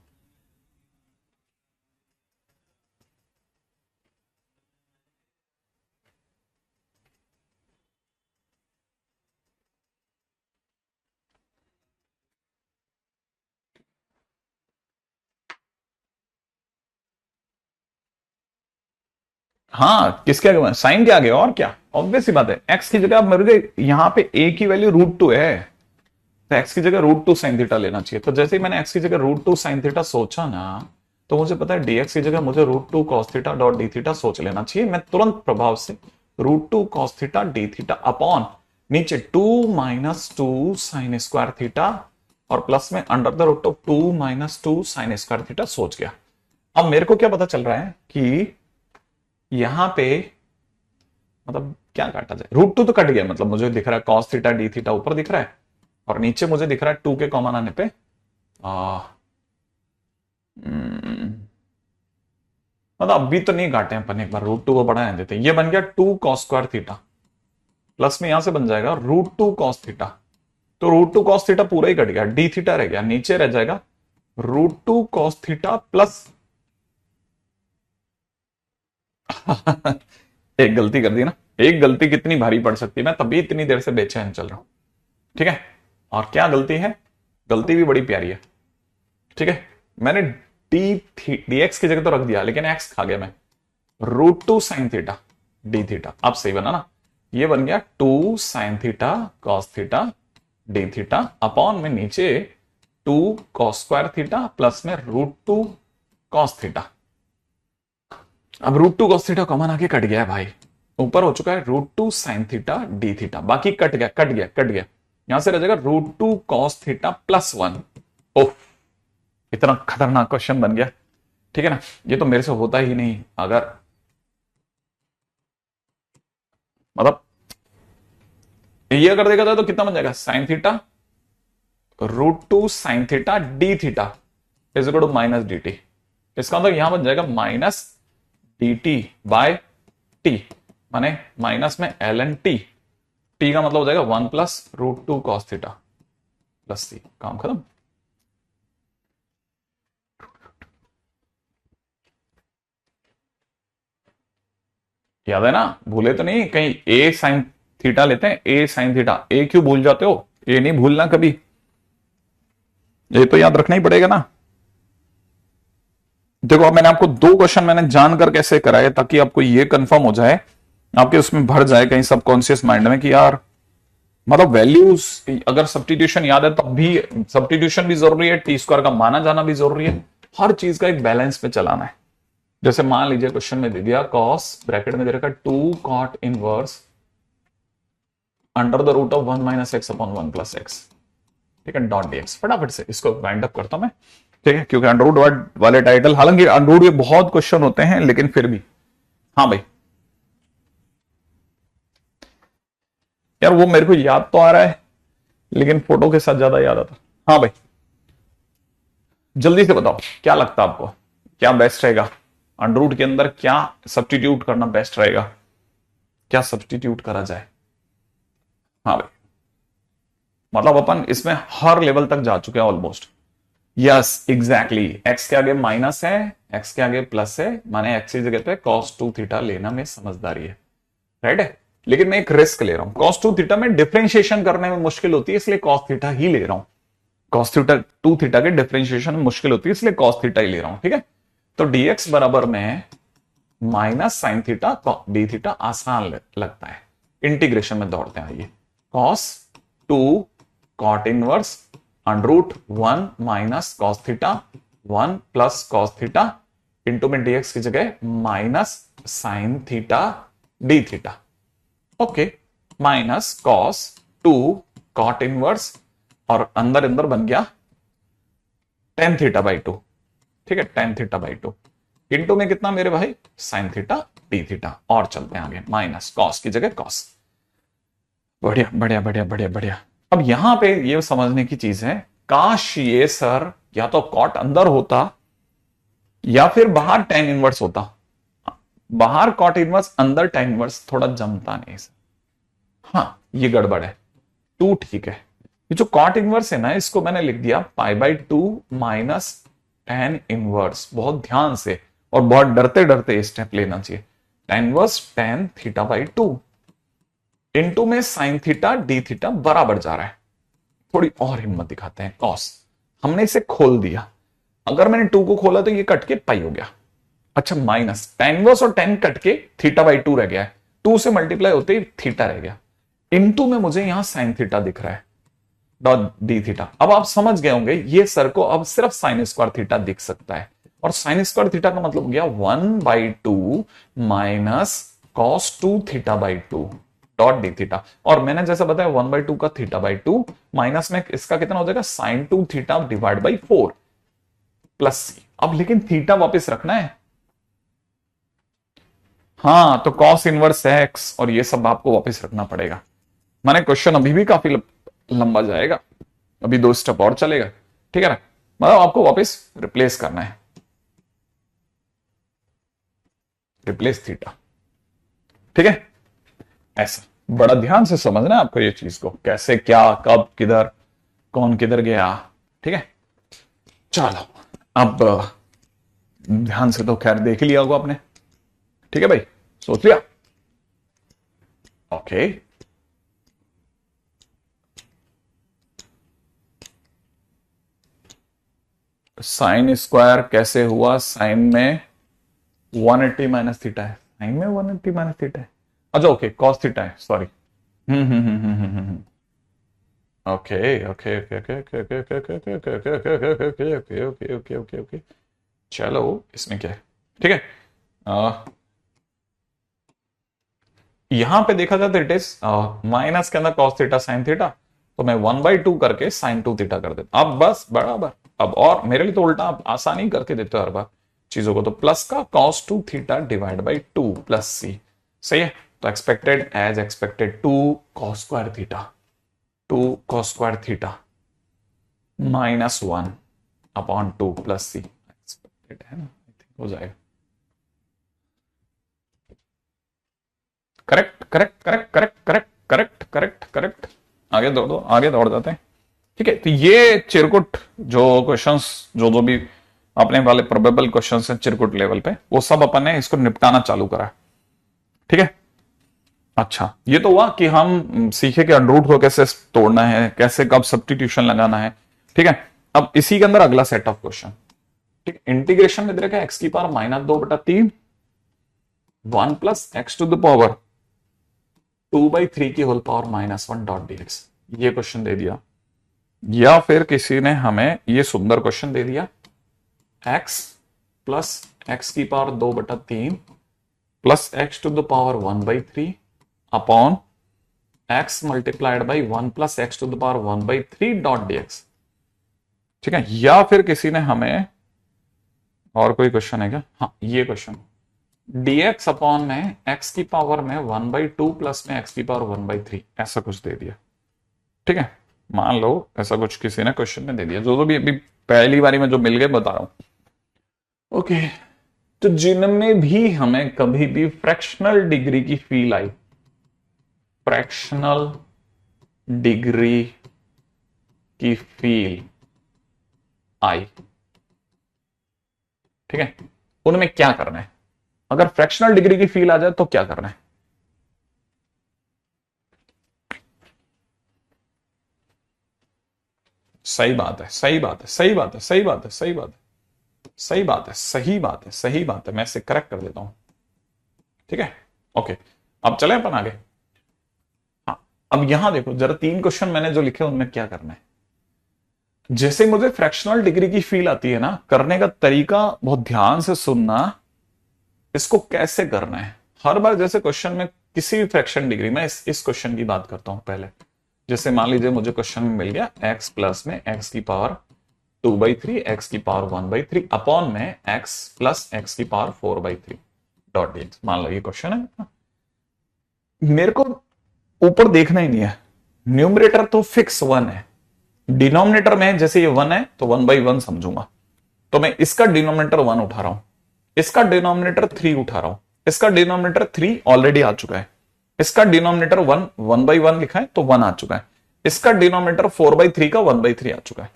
Speaker 2: हाँ किसके आगे, साइन के आगे, और क्या, ऑब्वियस सी बात है। एक्स की जगह आप मेरे को यहां पे ए की वैल्यू √2 है, तो एक्स की जगह √2 साइन थीटा लेना चाहिए। तो जैसे ही मैंने एक्स की जगह √2 साइन थीटा सोचा ना, तो मुझे पता है डीएक्स की जगह मुझे √2 cos theta dot d theta सोच लेना चाहिए। मैं तुरंत प्रभाव से √2 cos theta d theta upon नीचे 2 - 2 साइन स्क्वायर थीटा और प्लस में under the root of 2 - 2 sine square theta सोच गया। अब मेरे को क्या पता चल रहा है कि यहां पे मतलब क्या काटा जाए, √2 तो कट गया, मतलब मुझे दिख रहा है कॉस थीटा डी थीटा ऊपर दिख रहा है और नीचे मुझे दिख रहा है 2 के कॉमन आने पे आ, मतलब अभी तो नहीं काटे अपन, एक बार √2 को बढ़ा देते हैं। ये बन गया 2 cos² थीटा, प्लस में यहां से बन जाएगा √2 cos थीटा। तो √2 cos थीटा पूरा ही कट गया, डी थीटा रह गया, नीचे रह जाएगा √2 cos थीटा प्लस एक गलती कर दी ना, एक गलती कितनी भारी पड़ सकती है, मैं तभी इतनी देर से बेचैन चल रहा हूं, ठीक है। और क्या गलती है, गलती भी बड़ी प्यारी है, ठीक है। मैंने डी एक्स की जगह तो रख दिया, लेकिन एक्स खा गया मैं, √2 साइन थीटा डी थीटा। अब सही बना ना, ये बन गया 2 sine theta cos theta d theta upon में नीचे 2 cos² थीटा प्लस में √2 cos थीटा। अब √2 cos थीटा कॉमन आके कट गया है भाई, ऊपर हो चुका है √2 साइन थीटा डी थीटा, बाकी कट गया कट गया कट गया, यहां से रह जाएगा √2 cos थीटा प्लस 1। ओह इतना खतरनाक क्वेश्चन बन गया, ठीक है ना। ये तो मेरे से होता ही नहीं, अगर मतलब ये अगर देखा जाए तो कितना बन जाएगा, sine theta √2 sine theta d theta is equal to minus d t. इसका मतलब यहां बन जाएगा minus d t by t, माने माइनस में एल एन टी, टी का मतलब हो जाएगा 1 plus √2 cos theta plus c, काम खत्म। याद है ना, भूले तो नहीं कहीं, ए साइन थीटा लेते हैं, ए साइन थीटा, ए क्यों भूल जाते हो, ए नहीं भूलना कभी, ये तो याद रखना ही पड़ेगा ना। देखो अब मैंने आपको दो क्वेश्चन मैंने जानकर कैसे कराए ताकि आपको ये कंफर्म हो जाए, आपके उसमें भर जाए कहीं सबकॉन्शियस माइंड में कि यार मतलब वैल्यूज, अगर सब्स्टिट्यूशन याद है तब भी सब्स्टिट्यूशन भी जरूरी है, टी² का माना जाना भी जरूरी है, हर चीज का एक बैलेंस पे चलाना है। जैसे मान लीजिए क्वेश्चन में दे दिया कॉस ब्रैकेट में दे रखा 2 cot inverse under the root of 1 - x अपॉन 1 + x, ठीक है, डॉट dx। फटाफट से इसको वाइंड अप करता हूं मैं, ठीक है, क्योंकि अंडरवुड वाले टाइटल, हालांकि अंडरवुड के बहुत क्वेश्चन होते हैं लेकिन फिर भी। हाँ भाई यार वो मेरे को याद तो आ रहा है लेकिन फोटो के साथ ज्यादा याद आता। हाँ भाई जल्दी से बताओ क्या लगता है आपको, क्या बेस्ट रहेगा, अंडरवुड के अंदर क्या सब्स्टिट्यूट करना बेस्ट रहेगा, क्या सब्स्टिट्यूट करा जाए। हाँ भाई मतलब अपन इसमें हर लेवल तक जा चुके हैं ऑलमोस्ट। यस एग्जैक्टली, एक्स के आगे माइनस है, एक्स के आगे प्लस है, माने एक्स की जगह पे cos2 थीटा लेना में समझदारी है, राइट है। लेकिन मैं एक रिस्क ले रहा हूं, cos2 थीटा में डिफरेंशिएशन करने में मुश्किल होती है इसलिए cos थीटा ही ले रहा हूं, cos थीटा 2 थीटा के डिफरेंशिएशन में मुश्किल होती है इसलिए cos थीटा ही ले रहा हूं, ठीक है। तो dx बराबर में minus sine theta d theta आसान लगता है, इंटीग्रेशन में दौड़ते हैं, आइए cos 2 cot inverse √1 minus cos theta 1 plus cos theta into में dx की जगह minus sine theta d theta. Okay, minus cos 2 cot inverse और अंदर अंदर बन गया टेन थीटा बाई 2। ठीक है, टेन थीटा बाई 2 इंटू में कितना मेरे भाई साइन थीटा डी थीटा। और चलते हैं आगे, माइनस कॉस की जगह कॉस। बढ़िया बढ़िया बढ़िया बढ़िया बढ़िया। अब यहां पे ये समझने की चीज है, काश ये सर या तो कॉट अंदर होता या फिर बाहर टेन इनवर्स होता। बाहर कॉट इनवर्स अंदर टेन इनवर्स थोड़ा जमता नहीं सर। हाँ ये गड़बड़ है, टू ठीक है। ये जो कॉट इनवर्स है ना, इसको मैंने लिख दिया pi by 2 minus tan inverse. बहुत ध्यान से और बहुत डरते डरते स्टेप लेना चाहिए। Tan inverse tan theta by 2 into में साइन थीटा डी थीटा बराबर जा रहा है। थोड़ी और हिम्मत दिखाते हैं, कॉस हमने इसे खोल दिया। अगर मैंने 2 को खोला तो ये कट के पाई हो गया। अच्छा, माइनस टेन इनवर्स और 10 कट के थीटा बाई 2 रह गया है। 2 से मल्टीप्लाई होते ही थीटा रह गया। इंटू में मुझे यहां साइन थीटा दिख रहा है डॉट डी थीटा। अब आप समझ गए होंगे ये सर को अब सिर्फ साइन स्क्वायर थीटा दिख सकता है। और साइन स्क्वायर थीटा का मतलब हो गया 1/2 minus cos 2 theta by 2 dot d theta. और मैंने जैसा बताया 1/2 का थीटा बाई 2 माइनस में इसका कितना हो जाएगा sine 2 theta divide by 4 plus c. अब लेकिन थीटा वापस रखना है। हाँ तो कॉस इनवर्स एक्स और ये सब आपको वापस रखना पड़ेगा। माने क्वेश्चन अभी भी काफी लंबा जाएगा, अभी 2 स्टेप और चलेगा। ठीक है ना, मतलब आपको वापस रिप्लेस करना है, रिप्लेस थीटा। ठीक है, ऐसा बड़ा ध्यान से समझना है आपको ये चीज को, कैसे क्या कब किधर कौन किधर गया। ठीक है, चलो अब ध्यान से तो खैर देख लिया होगा आपने। ठीक है भाई, सोच लिया। ओके, साइन स्क्वायर कैसे हुआ? साइन में 180 माइनस थीटा है, साइन में 180 माइनस थीटा है। अच्छा ओके, कॉस थीटा है, sorry. Okay okay okay okay okay okay okay okay okay okay okay okay okay okay okay okay okay okay. चलो इसमें क्या है, ठीक है। यहां पे देखा जाए तो इट इज माइनस के अंदर कॉस थीटा साइन थीटा, तो मैं 1/2 करके साइन 2 थीटा कर देता। अब बस बराबर, अब और मेरे लिए तो उल्टा आप आसानी करके देते हो हर बार चीजों को। तो प्लस का cos 2 theta divide by 2 plus c, सही है। तो expected as expected 2 cos square theta, 2 cos square theta minus 1 upon 2 plus c. Expected है ना, आई थिंक हो जाएगा। Correct correct correct correct correct correct correct correct. आगे दौड़ दो, आगे दौड़ जाते हैं। ठीक है, तो ये चिरकुट जो क्वेश्चंस जो भी अपने वाले प्रोबेबल क्वेश्चंस हैं चिरकुट लेवल पे, वो सब अपन ने इसको निपटाना चालू करा। ठीक है, अच्छा ये तो हुआ कि हम सीखे कि अंडरूट को कैसे तोड़ना है, कैसे कब सब्स्टिट्यूशन लगाना है। ठीक है, अब इसी के अंदर अगला सेट ऑफ क्वेश्चन। ठीक, इंटीग्रेशन में दे रखा है x की power -2/3 1 plus x to the power 2/3 की होल पावर -1 डॉट dx। ये क्वेश्चन दे दिया, या फिर किसी ने हमें ये सुंदर क्वेश्चन दे दिया x प्लस एक्स की power 2/3 plus x to the power 1/3 upon x multiplied by 1 plus x to the power 1/3 dot dx। ठीक है, या फिर किसी ने हमें और कोई क्वेश्चन है क्या? हाँ ये क्वेश्चन dx अपॉन में x की पावर में 1/2 प्लस में x की पावर 1/3 ऐसा कुछ दे दिया। ठीक है, मान लो ऐसा कुछ किसी ने क्वेश्चन में दे दिया, जो भी अभी पहली बारी में जो मिल गए बता रहा हूं। ओके, तो जिनमें भी हमें कभी भी फ्रैक्शनल डिग्री की फील आई, फ्रैक्शनल डिग्री की फील आई, ठीक है, उनमें क्या करना है? अगर फ्रैक्शनल डिग्री की फील आ जाए तो क्या करना है? सही बात है, सही बात है, सही बात है, सही बात है, सही बात है, सही बात है, सही बात है, सही बात है। मैं इसे करेक्ट कर देता हूं। ठीक है, ओके, अब चले अपन आगे। हाँ, अब यहां देखो जरा, 3 क्वेश्चन मैंने जो लिखे उनमें क्या करना है। जैसे मुझे फ्रैक्शनल डिग्री की फील आती है ना, करने का तरीका बहुत ध्यान से सुनना, इसको कैसे करना है। हर बार जैसे क्वेश्चन में किसी भी फ्रैक्शन डिग्री में इस क्वेश्चन की बात करता हूं पहले। जैसे मान लीजिए मुझे क्वेश्चन में मिल गया x प्लस में x की पावर 2/3 x की पावर 1/3 अपॉन में x प्लस x की पावर 4/3 डॉट dx। मान लो ये क्वेश्चन है, मेरे को ऊपर देखना ही नहीं है, न्यूमरेटर तो फिक्स 1 है, डिनोमिनेटर में जैसे ये 1 है तो 1/1 समझूंगा, तो मैं इसका डिनोमिनेटर 1 उठा रहा हूं, इसका डिनोमिनेटर 3 उठा रहा हूं, इसका डिनोमिनेटर 3 ऑलरेडी आ चुका है, इसका डिनोमिनेटर 1/1 लिखा है तो 1 आ चुका है, इसका डिनोमिनेटर 4/3 का 1/3 आ चुका है।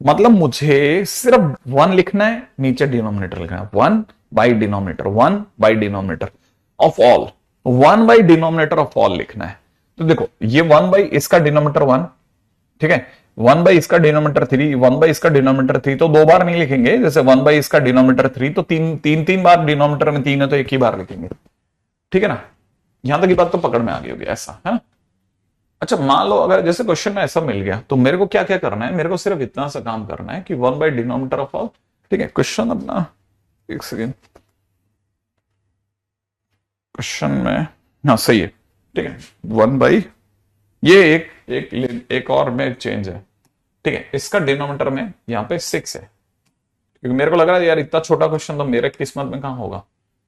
Speaker 2: मतलब मुझे सिर्फ 1 लिखना है, नीचे डिनोमिनेटर लिखना है, 1 by denominator, 1 by denominator of all, 1 by denominator of all लिखना है। तो देखो ये 1 बाई इसका डिनोमिनेटर 1, ठीक है, 1 बाई इसका डिनोमिनेटर 3, 1 बाई इसका डिनोमिनेटर 3, तो 2 बार नहीं लिखेंगे, जैसे 1 बाई इसका डिनोमिनेटर 3 तो तीन बार, डिनोमिनेटर में 3 है तो एक ही बार लिखेंगे, ठीक है ना। यहां तक की बात तो पकड़ में आ गई होगी, ऐसा है ना। अच्छा मान लो अगर जैसे क्वेश्चन में ऐसा मिल गया तो मेरे को क्या क्या करना है, मेरे को सिर्फ इतना सा काम करना है कि 1 बाई डिनोमिनेटर ऑफ ऑल, ठीक है। क्वेश्चन अपना एक सेकेंड, क्वेश्चन में हाँ सही है, ठीक है, 1 बाई ये एक और में चेंज है, ठीक है, इसका डिनोमिनेटर में यहां पे 6 है, क्योंकि मेरे को लग रहा है यार इतना छोटा क्वेश्चन तो मेरे किस्मत में कहां होगा,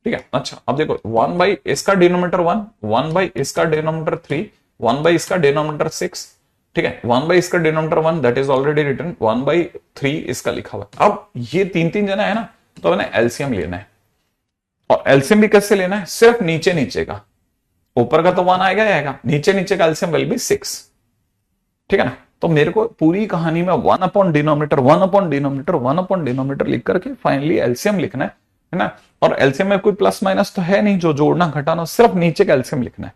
Speaker 2: ठीक है। अच्छा अब देखो 1 बाई इसका डिनोमिनेटर 1, 1 बाई इसका डिनोमिनेटर 3, 1 बाई इसका डिनोमिनेटर 6, ठीक है, 1 बाई इसका denominator 1 that is already written, 1/3 इसका लिखा हुआ है। अब ये तीन जना है ना, तो मैंने एलसीएम लेना है, और एलसीएम भी कैसे लेना है, सिर्फ नीचे नीचे का, ऊपर का तो 1 आएगा, नीचे नीचे का एलसीएम विल बी 6, ठीक है ना। तो मेरे को पूरी कहानी में 1 upon denominator 1 upon denominator 1 upon denominator लिख करके फाइनली एलसीएम लिखना है ना। और एलसीएम में कोई प्लस माइनस तो है नहीं जो जोड़ना घटाना, सिर्फ नीचे का एलसीएम लिखना है।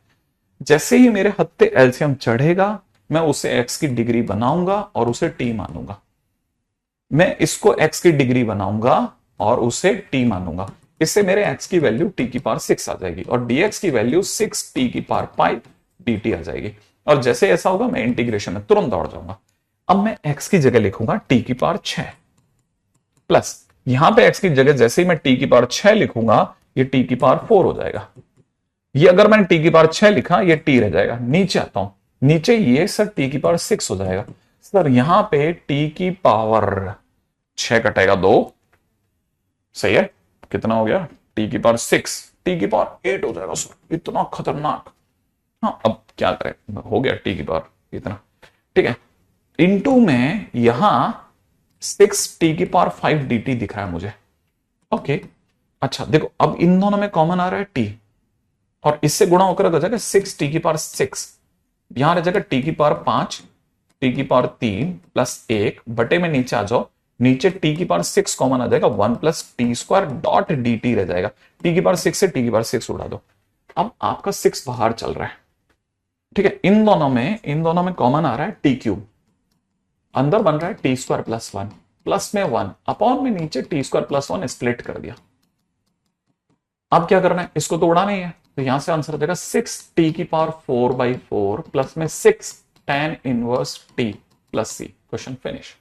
Speaker 2: जैसे ही मेरे हत्ते एलसीएम चढ़ेगा मैं उसे एक्स की डिग्री बनाऊंगा और उसे टी मानूंगा, मैं इसको एक्स की डिग्री बनाऊंगा और उसे टी मानूंगा, इससे मेरे एक्स की वैल्यू टी की पावर 6 आ जाएगी और डीएक्स की वैल्यू 6 टी की पावर 5 dt आ जाएगी। और जैसे ऐसा होगा मैं इंटीग्रेशन में तुरंत दौड़ जाऊंगा। अब मैं x की जगह लिखूंगा टी की पावर 6 प्लस, यहां पे x की जगह जैसे ही मैं टी की पावर 6 लिखूंगा ये टी की पावर 4 हो जाएगा। ये अगर मैंने टी की पावर 6 लिखा ये टी रह जाएगा। नीचे आता हूं, नीचे ये सर टी की पावर 6 हो जाएगा। सर यहां पे टी की पावर 6 कटेगा 2, सही है, कितना हो गया टी की पावर 6, टी की पावर 8 हो जाएगा। सर इतना खतरनाक। हाँ अब क्या करें, हो गया टी की पावर इतना, ठीक है। इनटू में यहां 6 टी की पावर 5 dt दिख रहा है मुझे, ओके। अच्छा देखो अब इन दोनों में कॉमन आ रहा है टी, और इससे गुणा होकर हो जाएगा 6 टी की पावर 6, यहां रह जाएगा टी की पावर 5 टी की पावर 3 प्लस 1 बटे में नीचे आ जाओ, नीचे टी की पावर 6 कॉमन आ जाएगा 1 plus T square dot D T रह जाएगा। टी की पावर 6 से टी की पावर 6 उड़ा दो, अब आपका 6 बाहर चल रहा है, ठीक है। इन दोनों में कॉमन आ रहा है टी क्यूब, अंदर बन रहा है टी स्क्वायर प्लस 1, प्लस में 1 अपॉन में नीचे टी स्क्वायर प्लस 1 स्प्लिट कर दिया। अब क्या करना है, इसको तो उड़ाना ही है, तो यहां से आंसर आ जाएगा 6 टी की पावर 4/4 प्लस में 6 tan inverse t plus c. Question finish.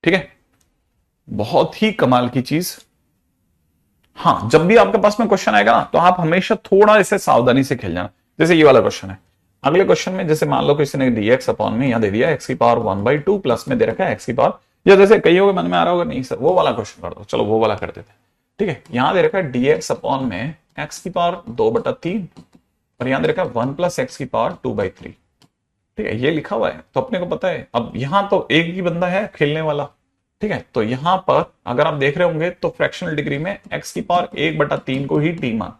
Speaker 2: ठीक है, बहुत ही कमाल की चीज। हाँ जब भी आपके पास में क्वेश्चन आएगा ना तो आप हमेशा थोड़ा इसे सावधानी से खेल जाना। जैसे ये वाला क्वेश्चन है, अगले क्वेश्चन में जैसे मान लो किसी ने dx अपॉन में यहां दे दिया x की पावर 1/2 प्लस में दे रखा है x की पावर, या जैसे कईयों के मन में आ रहा होगा नहीं सर वो वाला क्वेश्चन कर दो, चलो वो वाला कर देते हैं, ठीक है। यहां दे रखा है dx अपॉन में x की पावर 2/3 और यहां दे रखा है 1 प्लस x की पावर 2/3, ठीक है, ये लिखा हुआ है तो अपने को पता है। अब यहां तो एक ही बंदा है खेलने वाला, ठीक है, तो यहां पर अगर आप देख रहे होंगे तो फ्रैक्शनल डिग्री में x की पावर 1/3 को ही टी मान,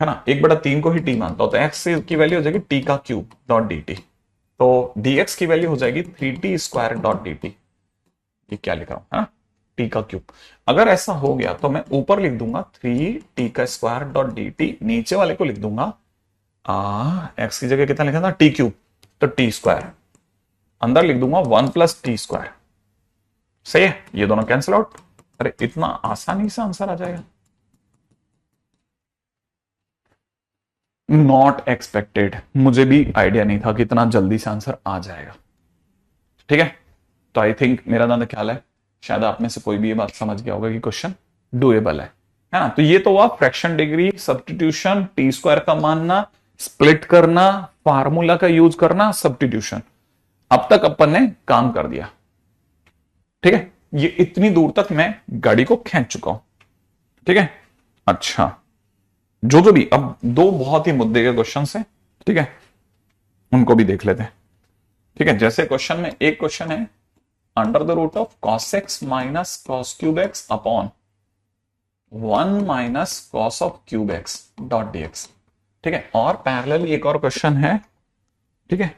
Speaker 2: है ना, 1/3 को ही टी मानता हो तो x की वैल्यू हो जाएगी टी का क्यूब डॉट डी टी, तो dx की वैल्यू हो जाएगी 3t square dot D T. ये क्या लिखा हूं, है ना, टी का क्यूब। अगर ऐसा हो गया तो मैं ऊपर लिख दूंगा 3t का स्क्वायर डॉट डी टी, नीचे वाले को लिख दूंगा x की जगह कितना लिखा था टी क्यूब, तो टी स्क्वायर, अंदर लिख दूंगा 1 प्लस टी स्क्वायर। सही है, ये दोनों कैंसिल आउट। अरे इतना आसानी से आंसर आ जाएगा। नॉट एक्सपेक्टेड, मुझे भी आइडिया नहीं था कि इतना जल्दी से आंसर आ जाएगा। ठीक है, तो आई थिंक मेरा ज्यादा ख्याल है शायद आप में से कोई भी ये बात समझ गया होगा कि क्वेश्चन डुएबल है ना। तो ये तो हुआ fraction degree, substitution, T square का मानना, स्प्लिट करना, फार्मूला का यूज करना, सब्स्टिट्यूशन। अब तक अपन ने काम कर दिया। ठीक है, ये इतनी दूर तक मैं गाड़ी को खींच चुका हूं। ठीक है, अच्छा जो भी अब दो बहुत ही मुद्दे के क्वेश्चन है, ठीक है, उनको भी देख लेते हैं। ठीक है, जैसे क्वेश्चन में एक क्वेश्चन है under the root of cos x minus cos cube x upon 1 minus cos of cube x dot dx। ठीक है, और पैरेलल एक और क्वेश्चन है, ठीक है,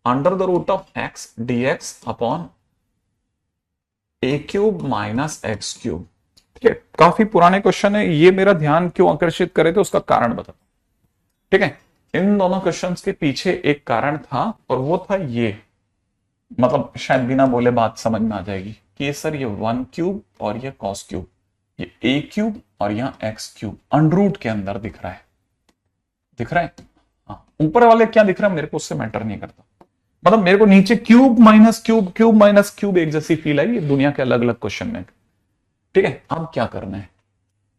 Speaker 2: under the root of x dx upon a cube minus x cube. ठीक है, काफी पुराने क्वेश्चन है, ये मेरा ध्यान क्यों आकर्षित करे थे उसका कारण बता। ठीक है, इन दोनों क्वेश्चंस के पीछे एक कारण था और वो था ये, मतलब शायद बिना बोले बात समझ में आ जाएगी कि ये सर ये 1 क्यूब और ये cos क्यूब, ये a क्यूब और यहाँ x क्यूब अंडरूट के अंदर दिख रहा है, दिख रहा है। हाँ, ऊपर वाले क्या दिख रहा है मेरे को उससे मैटर नहीं करता, मतलब मेरे को नीचे cube minus cube, cube minus cube एक जैसी फील आई, ये दुनिया के अलग अलग क्वेश्चन में। ठीक है, अब क्या करना है,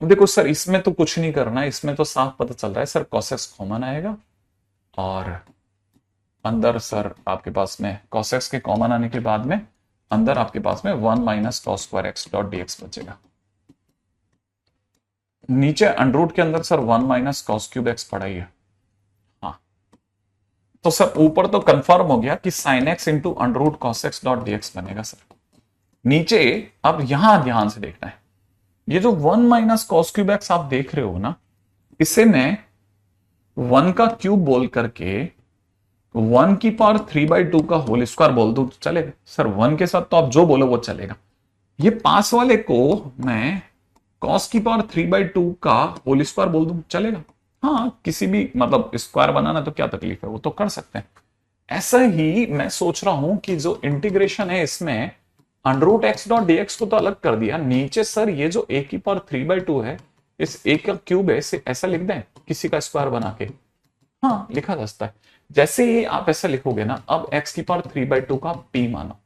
Speaker 2: देखो सर इसमें तो कुछ नहीं करना है, इसमें तो साफ पता चल रहा है सर cos x कॉमन आएगा और अंदर सर आपके पास में cos x के कॉमन आने के बाद में अंदर आपके पास में 1 minus cos square x dot dx बचेगा। नीचे अंडरूट के अंदर sir 1 minus cos cube x पड़ा ही है। हाँ, तो सर ऊपर तो कंफर्म हो गया कि sin x into under root cos x dot dx बनेगा सर। नीचे अब यहां ध्यान से देखना है, ये जो 1 माइनस cos क्यूब एक्स आप देख रहे हो ना, इसे मैं 1 का क्यूब बोल करके 1 की पावर 3/2 का होल स्क्वायर बोल दूं तो चलेगा सर, 1 के साथ तो आप जो बोलो वो चलेगा। ये पास वाले को मैं cos की पावर 3/2 का होल स्क्वायर बोल दूं चलेगा। हाँ, किसी भी मतलब स्क्वायर बनाना तो क्या तकलीफ है, वो तो कर सकते हैं। ऐसा ही मैं सोच रहा हूं कि जो इंटीग्रेशन है इसमें अंडरूट एक्स डॉट dx को तो अलग कर दिया, नीचे सर ये जो a की पावर 3/2 है, इस a का क्यूब है, इसे ऐसा लिख दें किसी का स्क्वायर बना के। हाँ, लिखा जा सकता है। जैसे ही आप ऐसा लिखोगे ना, अब x की पावर 3/2 का p मानो।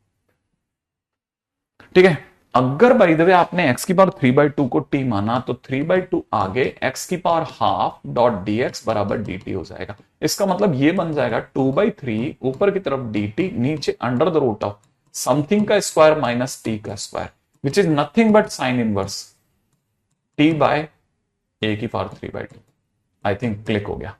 Speaker 2: ठीक है, अगर बाय द वे आपने x की पावर 3/2 को t माना तो 3/2 आगे x की पावर हाफ डॉट dx बराबर dt हो जाएगा। इसका मतलब ये बन जाएगा 2/3 ऊपर की तरफ dt, नीचे under the root of something का स्क्वायर माइनस t का square, which is nothing but sine inverse t by a की पावर 3/2। आई थिंक क्लिक हो गया।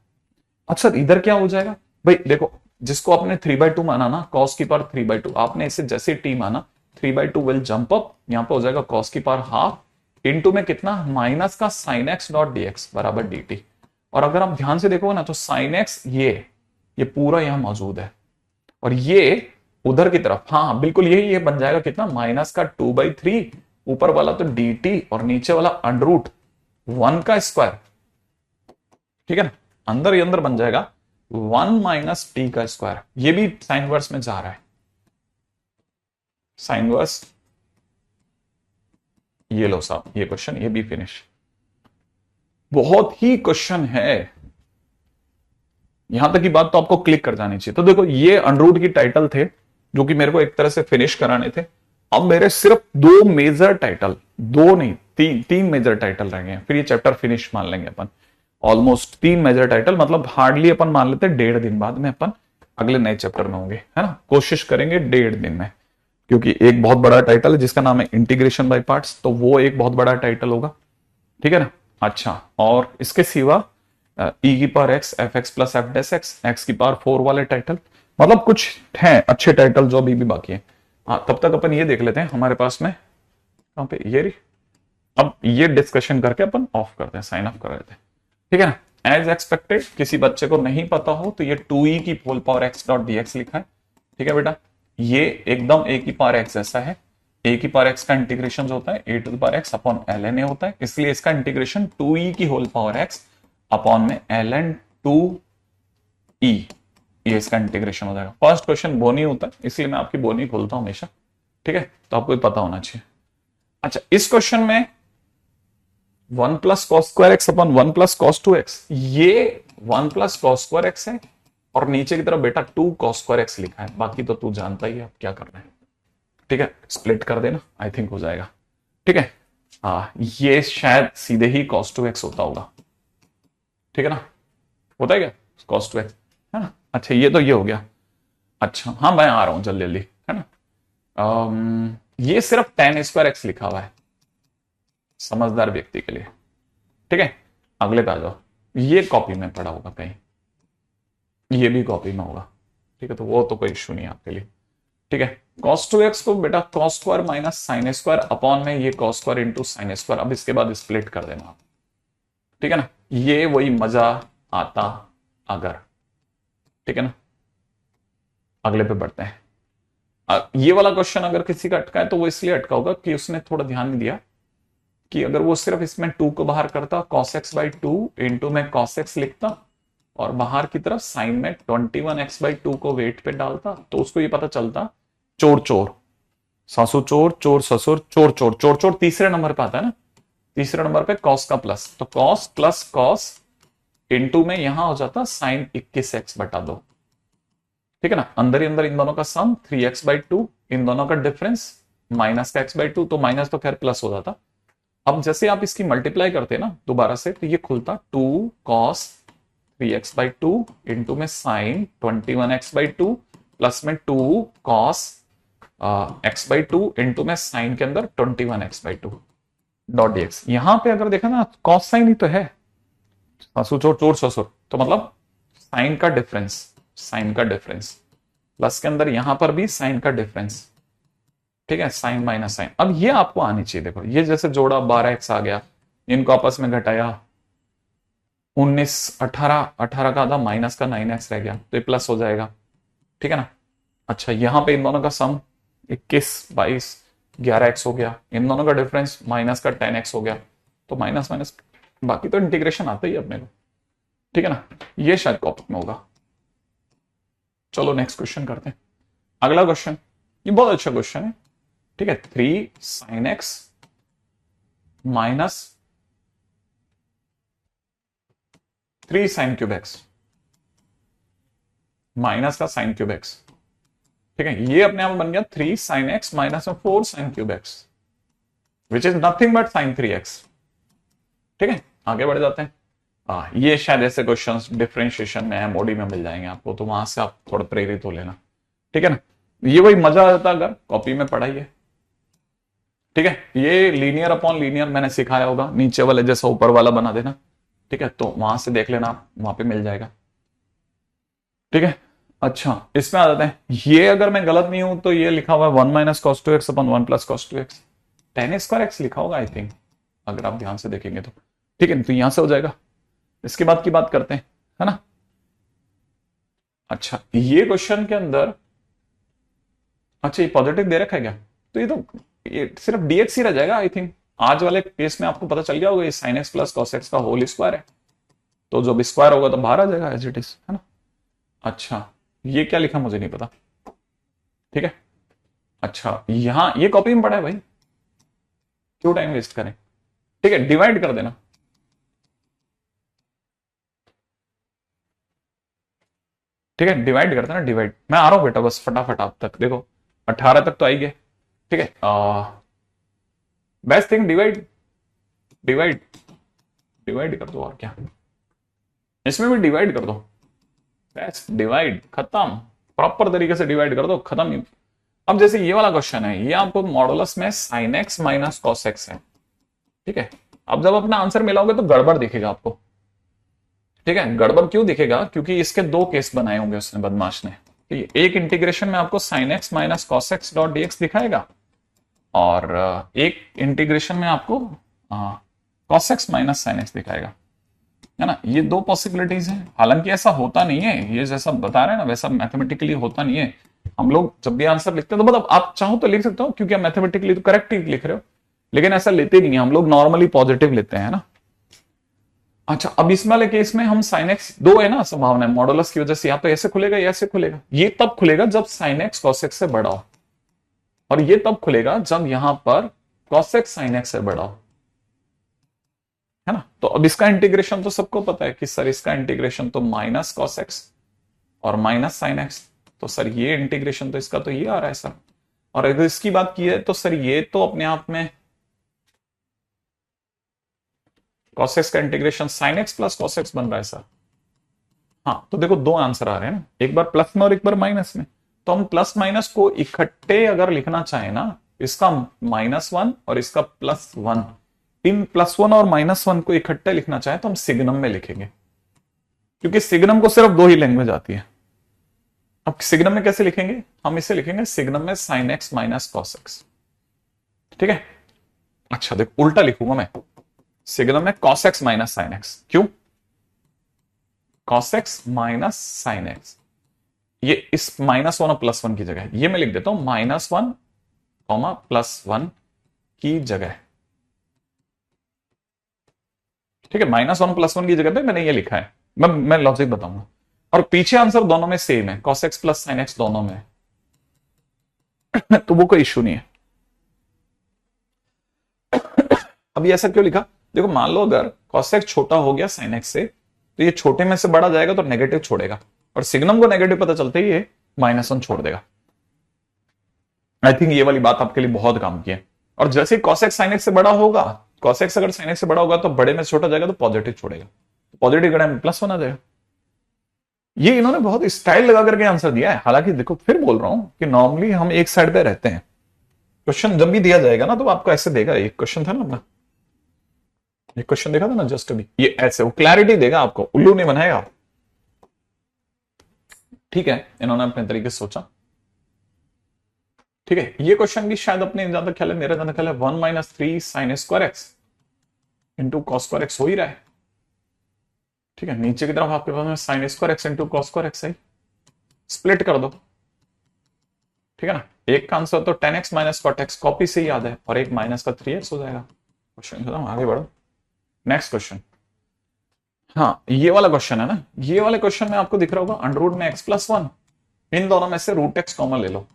Speaker 2: अच्छा, इधर क्या हो जाएगा भाई, देखो जिसको आपने 3/2 माना ना, cos की पावर 3/2, आपने इसे जैसे t माना 3/2 विल जंप अप, यहां पे हो जाएगा cos की पावर हाफ इनटू में कितना माइनस का sin x डॉट dx बराबर dt। और अगर आप ध्यान से देखोगे ना तो sin x ये पूरा यहां मौजूद है और ये उधर की तरफ, हाँ बिल्कुल यही ये बन जाएगा कितना माइनस का 2/3, ऊपर वाला तो dt और नीचे वाला अंडरूट 1 का स्क्वायर। ठीक है ना, अंदर ही अंदर बन जाएगा 1 माइनस टी का स्क्वायर, ये भी साइन वर्स में जा रहा है, साइन वर्स। ये लो साहब ये क्वेश्चन, ये भी फिनिश। बहुत ही क्वेश्चन है, यहां तक की बात तो आपको क्लिक कर जानी चाहिए। तो देखो ये अंडररूट की टाइटल थे जो कि मेरे को एक तरह से फिनिश कराने थे। अब मेरे सिर्फ 2 मेजर टाइटल, 2 नहीं 3 मेजर टाइटल रह गए हैं, फिर ये चैप्टर फिनिश मान लेंगे अपन। ऑलमोस्ट 3 मेजर टाइटल, मतलब हार्डली अपन मान लेते हैं 1.5 दिन बाद में अपन अगले नए चैप्टर में होंगे, है ना। कोशिश करेंगे 1.5 दिन में, क्योंकि एक बहुत बड़ा टाइटल है जिसका नाम है इंटीग्रेशन बाय पार्ट्स, तो वो एक बहुत बड़ा टाइटल होगा। ठीक है ना। अच्छा, और इसके सिवा e की power x F x plus F dash x, x की पावर 4 वाले टाइटल, मतलब कुछ हैं अच्छे टाइटल जो अभी भी बाकी है। हाँ, तब तक अपन ये देख लेते हैं हमारे पास में कहां पे ये रही। अब ये डिस्कशन करके अपन ऑफ करते हैं, साइन ऑफ कर देते हैं। ठीक है ना। एज एक्सपेक्टेड, किसी बच्चे को नहीं पता हो तो ये 2e की whole power x dot dx लिखा है। ठीक है बेटा, ये एकदम a की पावर x जैसा है। a की पावर x का इंटीग्रेशन जो होता है a to the power x upon ln a होता है, इसलिए इसका इंटीग्रेशन 2e की होल पावर x अपॉन में ln 2e, ये इसका इंटीग्रेशन हो जाएगा। फर्स्ट क्वेश्चन बोनी होता है, इसलिए मैं आपकी बोनी खोलता हूं हमेशा। ठीक है, तो आपको पता होना चाहिए। अच्छा, इस क्वेश्चन में one plus cos square x upon one plus cos two x, ये one plus cos square x है और नीचे की तरफ बेटा टू कॉस स्क्वायर एक्स लिखा है, बाकी तो तू जानता ही है अब क्या करना है। ठीक है, स्प्लिट कर देना, आई थिंक हो जाएगा। ठीक है, हाँ ये शायद सीधे ही कॉस टू एक्स होता होगा। ठीक है ना, होता है क्या कॉस टू एक्स, है ना। अच्छा ये तो ये हो गया। अच्छा हाँ मैं आ रहा हूं जल्दी जल्दी, है ना। ये सिर्फ टेन स्क्वायर एक्स लिखा हुआ है समझदार व्यक्ति के लिए। ठीक है, अगले पे आ जाओ। ये कॉपी में पड़ा होगा कहीं, ये भी कॉपी में होगा। ठीक है, तो वो तो कोई इश्यू नहीं है आपके लिए। ठीक है, कॉस टू एक्स को बेटा cos square minus sine square upon में ये cos square into sine square, अब इसके बाद स्प्लिट कर देना आप। ठीक है ना, ये वही मजा आता अगर। ठीक है ना, अगले पे बढ़ते हैं। ये वाला क्वेश्चन अगर किसी का अटका है तो वो इसलिए अटका होगा कि उसने थोड़ा ध्यान नहीं दिया कि अगर वो सिर्फ इसमें 2 को बाहर करता cos x by two into में cos x लिखता और बाहर की तरफ साइन में 21x/2 को वेट पे डालता तो उसको ये पता चलता चोर चोर सासू चोर चोर ससुर चोर चोर चोर चोर तीसरे नंबर पे आता है ना, तीसरे नंबर पे cos का प्लस, तो cos प्लस cos इंटू में यहां हो जाता साइन 21x/2। ठीक है ना, अंदर ही अंदर इन दोनों का सम 3x/2, इन दोनों का डिफरेंस माइनस का x/2, तो माइनस तो खैर प्लस हो जाता। अब जैसे आप इसकी मल्टीप्लाई करते ना दोबारा से तो ये खुलता 2 cos 3x/2 इंटू में साइन 21x/2 प्लस में 2 cos x/2 इंटू में साइन के अंदर 21x/2 डॉट dx। यहां पे अगर देखा ना cos साइन ही तो है, ससुर चोर चोर ससुर, तो मतलब साइन का डिफरेंस, साइन का डिफरेंस प्लस के अंदर यहां पर भी साइन का डिफरेंस। ठीक है, साइन माइनस साइन। अब ये आपको आनी चाहिए, देखो ये जैसे जोड़ा 12x आ गया, इनको आपस में घटाया 19 18 18 का आधा माइनस का 9x रह गया तो ये प्लस हो जाएगा। ठीक है ना। अच्छा यहां पे इन दोनों का सम 21 22 11x हो गया, इन दोनों का डिफरेंस माइनस का 10x हो गया, तो माइनस माइनस बाकी तो इंटीग्रेशन आता ही है अपने को। ठीक है ना, ये शायद कॉपी में होगा। चलो नेक्स्ट क्वेश्चन करते हैं। अगला क्वेश्चन ये बहुत अच्छा क्वेश्चन है। ठीक है, 3 sin x minus 3 sin cube x minus का sin क्यूब x। ठीक है, ये अपने आप बन गया 3 sin x माइनस में 4 sin cube x which is nothing but sin 3x। ठीक है, आगे बढ़ जाते हैं। ये शायद ऐसे क्वेश्चंस डिफरेंशिएशन में एमओडी में मिल जाएंगे आपको, तो वहां से आप थोड़ा प्रेरित हो लेना। ठीक है ना, ये वही मजा आता अगर कॉपी में पढ़ाइए। ठीक है, ये लीनियर अपॉन लीनियर मैंने सिखाया होगा, नीचे वाले जैसा ऊपर वाला बना देना। ठीक है, तो वहां से देख लेना आप, वहां पे मिल जाएगा। ठीक है, अच्छा इसमें आ जाते हैं। ये अगर मैं गलत नहीं हूं तो ये लिखा हुआ है 1 minus cos two x upon 1 plus cos two x, ten square x लिखा होगा आई थिंक, अगर आप ध्यान से देखेंगे तो। ठीक है, तो यहां से हो जाएगा। इसके बाद की बात करते हैं, है ना। अच्छा ये क्वेश्चन के अंदर, अच्छा ये पॉजिटिव दे रखा है क्या, तो ये सिर्फ dx ही रह जाएगा आई थिंक। आज वाले केस में आपको पता चल गया होगा ये sin x plus cos x का होल स्क्वायर है, तो जब स्क्वायर होगा तो बाहर आ जाएगा एज इट इज, है ना। अच्छा ये क्या लिखा मुझे नहीं पता। ठीक है, अच्छा यहां ये कॉपी में पड़ा है भाई, क्यों टाइम वेस्ट करें। ठीक है, डिवाइड कर देना। ठीक है, डिवाइड करते ना, डिवाइड मैं आ रहा हूं बेटा, बस फटाफट आप तक देखो 18 तक तो आई गए। ठीक है, best thing divide, divide divide कर दो, और क्या इसमें भी डिवाइड कर दो, बेस्ट डिवाइड खत्म, प्रॉपर तरीके से डिवाइड कर दो, खत्म ही। अब जैसे ये वाला क्वेश्चन है, ये आपको मॉडुलस में sign x minus cos x है। ठीक है, अब जब अपना आंसर मिलाओगे तो गड़बड़ दिखेगा आपको। ठीक है, गड़बड़ क्यों दिखेगा, क्योंकि इसके दो केस बनाए होंगे उसने बदमाश ने। एक इंटीग्रेशन में आपको sine x minus cos x dot dx दिखाएगा और एक इंटीग्रेशन में आपको cos x minus sine x दिखाएगा, है ना। ये दो पॉसिबिलिटीज हैं, हालांकि ऐसा होता नहीं है, ये जैसा बता रहे हैं ना वैसा मैथमेटिकली होता नहीं है। हम लोग जब भी आंसर लिखते हैं तो मतलब आप चाहो तो लिख सकते हो, क्योंकि आप मैथमेटिकली तो करेक्ट ही लिख रहे हो, लेकिन ऐसा लेते नहीं है हम लोग, नॉर्मली पॉजिटिव लेते हैं ना। अच्छा अब इस वाले केस में हम साइन एक्स, दो है ना संभावना मॉडुलस की वजह से, या तो ऐसे खुलेगा या ऐसे खुलेगा। ये तब खुलेगा जब साइन एक्स कॉस एक्स से बड़ा हो, और ये तब खुलेगा जब यहां पर कॉस एक्स साइन एक्स से बड़ा हो। है ना। तो अब इसका इंटीग्रेशन तो सबको पता है कि सर इसका इंटीग्रेशन तो माइनस कॉस एक्स और माइनस साइन एक्स, तो सर ये इंटीग्रेशन तो इसका तो ये आ रहा है सर। और अगर इसकी बात की है तो सर ये तो अपने आप में कॉस एक्स का integration sign x plus cos x बन रहा है सर। हाँ, तो देखो दो आंसर आ रहे हैं ना, एक बार प्लस में और एक बार माइनस में। तो हम प्लस माइनस को इकट्ठे अगर लिखना चाहें ना, इसका -1 और इसका +1, इन +1 और -1 को इकट्ठे लिखना चाहें तो हम सिग्नम में लिखेंगे, क्योंकि सिग्नम को सिर्फ दो ही लैंग्वेज आती है। अब सिग्नम में कैसे लिखेंगे, हम इसे लिखेंगे सिग्नम में sin x minus cos x. ठीक है, अच्छा देख उल्टा लिखूंगा मैं, सिग्नम में cos x minus sine x. क्यों cos x minus sine x, ये इस -1 और +1 की जगह ये मैं लिख देता हूं -1, +1 की जगह। ठीक है, -1 +1 की जगह पे मैंने ये लिखा है, मैं लॉजिक बताऊंगा। और पीछे आंसर दोनों में सेम है, cos x plus sin x दोनों में तो वो कोई इश्यू नहीं है। अब ये ऐसा क्यों लिखा, देखो मान लो अगर cos x छोटा हो गया sin x से, तो ये छोटे में से बड़ा जाएगा तो नेगेटिव छोड़ेगा, और सिग्नम को नेगेटिव पता चलते ही ये -1 छोड़ देगा। आई थिंक ये वाली बात आपके लिए बहुत काम की है। और जैसे ही cos x sin x से बड़ा होगा, cos x अगर sin x से बड़ा होगा तो बड़े में छोटा जाएगा तो पॉजिटिव छोड़ेगा, पॉजिटिव गड़ा में +1 आ जाएगा। ये इन्होंने बहुत स्टाइल लगा करके आंसर दिया है। हालांकि देखो फिर बोल रहा हूं कि नॉर्मली हम एक साइड पे रहते हैं, क्वेश्चन जब भी दिया जाएगा ना तो आपको ऐसे देगा, एक क्वेश्चन था ना अपना, एक क्वेश्चन देखा था ना जस्ट अभी, ये ऐसे वो क्लैरिटी देगा आपको, उल्लू नहीं बनाएगा। ठीक है, इन्होंने अपने तरीके से सोचा। ठीक है, ये क्वेश्चन भी शायद अपने ज्यादा ख्याल है, मेरा ज्यादा ख्याल है 1 - 3 sin square x into cos square x हो ही रहा है। ठीक है, नीचे की तरफ आपके पास में sin square x into cos square x है, स्प्लिट कर दो। ठीक है ना, एक का आंसर तो 10x minus cot x copy से ही याद है, और एक माइनस का 3x हो जाएगा। क्वेश्चन खत्म, आगे बढ़ो नेक्स्ट क्वेश्चन। हाँ, ये वाला क्वेश्चन है ना, ये वाले क्वेश्चन में आपको दिख रहा होगा अंडर में x+1, इन दोनों में से √x कॉमन ले लो,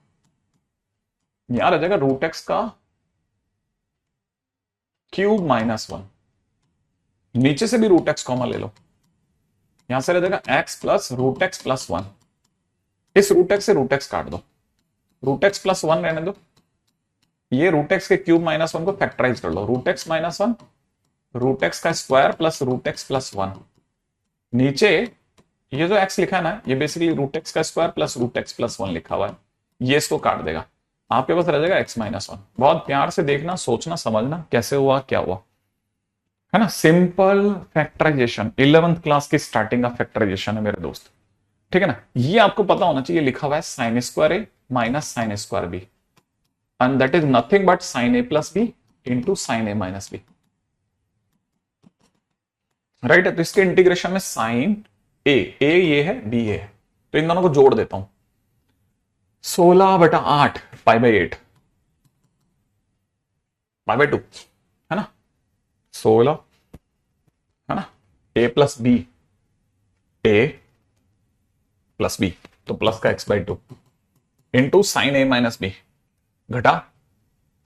Speaker 2: याद आ जाएगा √x का क्यूब -1, नीचे से भी √x कॉमन ले लो, यहां से रह जाएगा x प्लस √x+1, इस √x से √x काट दो, √x+1 रहने दो, ये √x के क्यूब -1 को फैक्टराइज कर लो, √x -1 √x का स्क्वायर प्लस √x+1, नीचे ये जो x लिखा है ना, ये बेसिकली √x का स्क्वायर प्लस √x+1 लिखा हुआ है, ये इसको काट देगा, आपके पास रह जाएगा x -1। बहुत प्यार से देखना, सोचना, समझना कैसे हुआ क्या हुआ, है ना। सिंपल फैक्टराइजेशन, 11th क्लास की स्टार्टिंग का फैक्टराइजेशन है मेरे दोस्त। ठीक है ना, ये आपको पता होना चाहिए, लिखा हुआ है sin square a minus sine square b, and that is nothing but sin a plus b into sin a minus b, right है। तो इसके इंटीग्रेशन में sin a ये है b ये है, तो इन दोनों को जोड़ देता हूं, 16/8 π/8 π/2 है ना, 16 है ना, a प्लस बी, a प्लस बी, तो प्लस का x/2 into sin a minus बी, घटा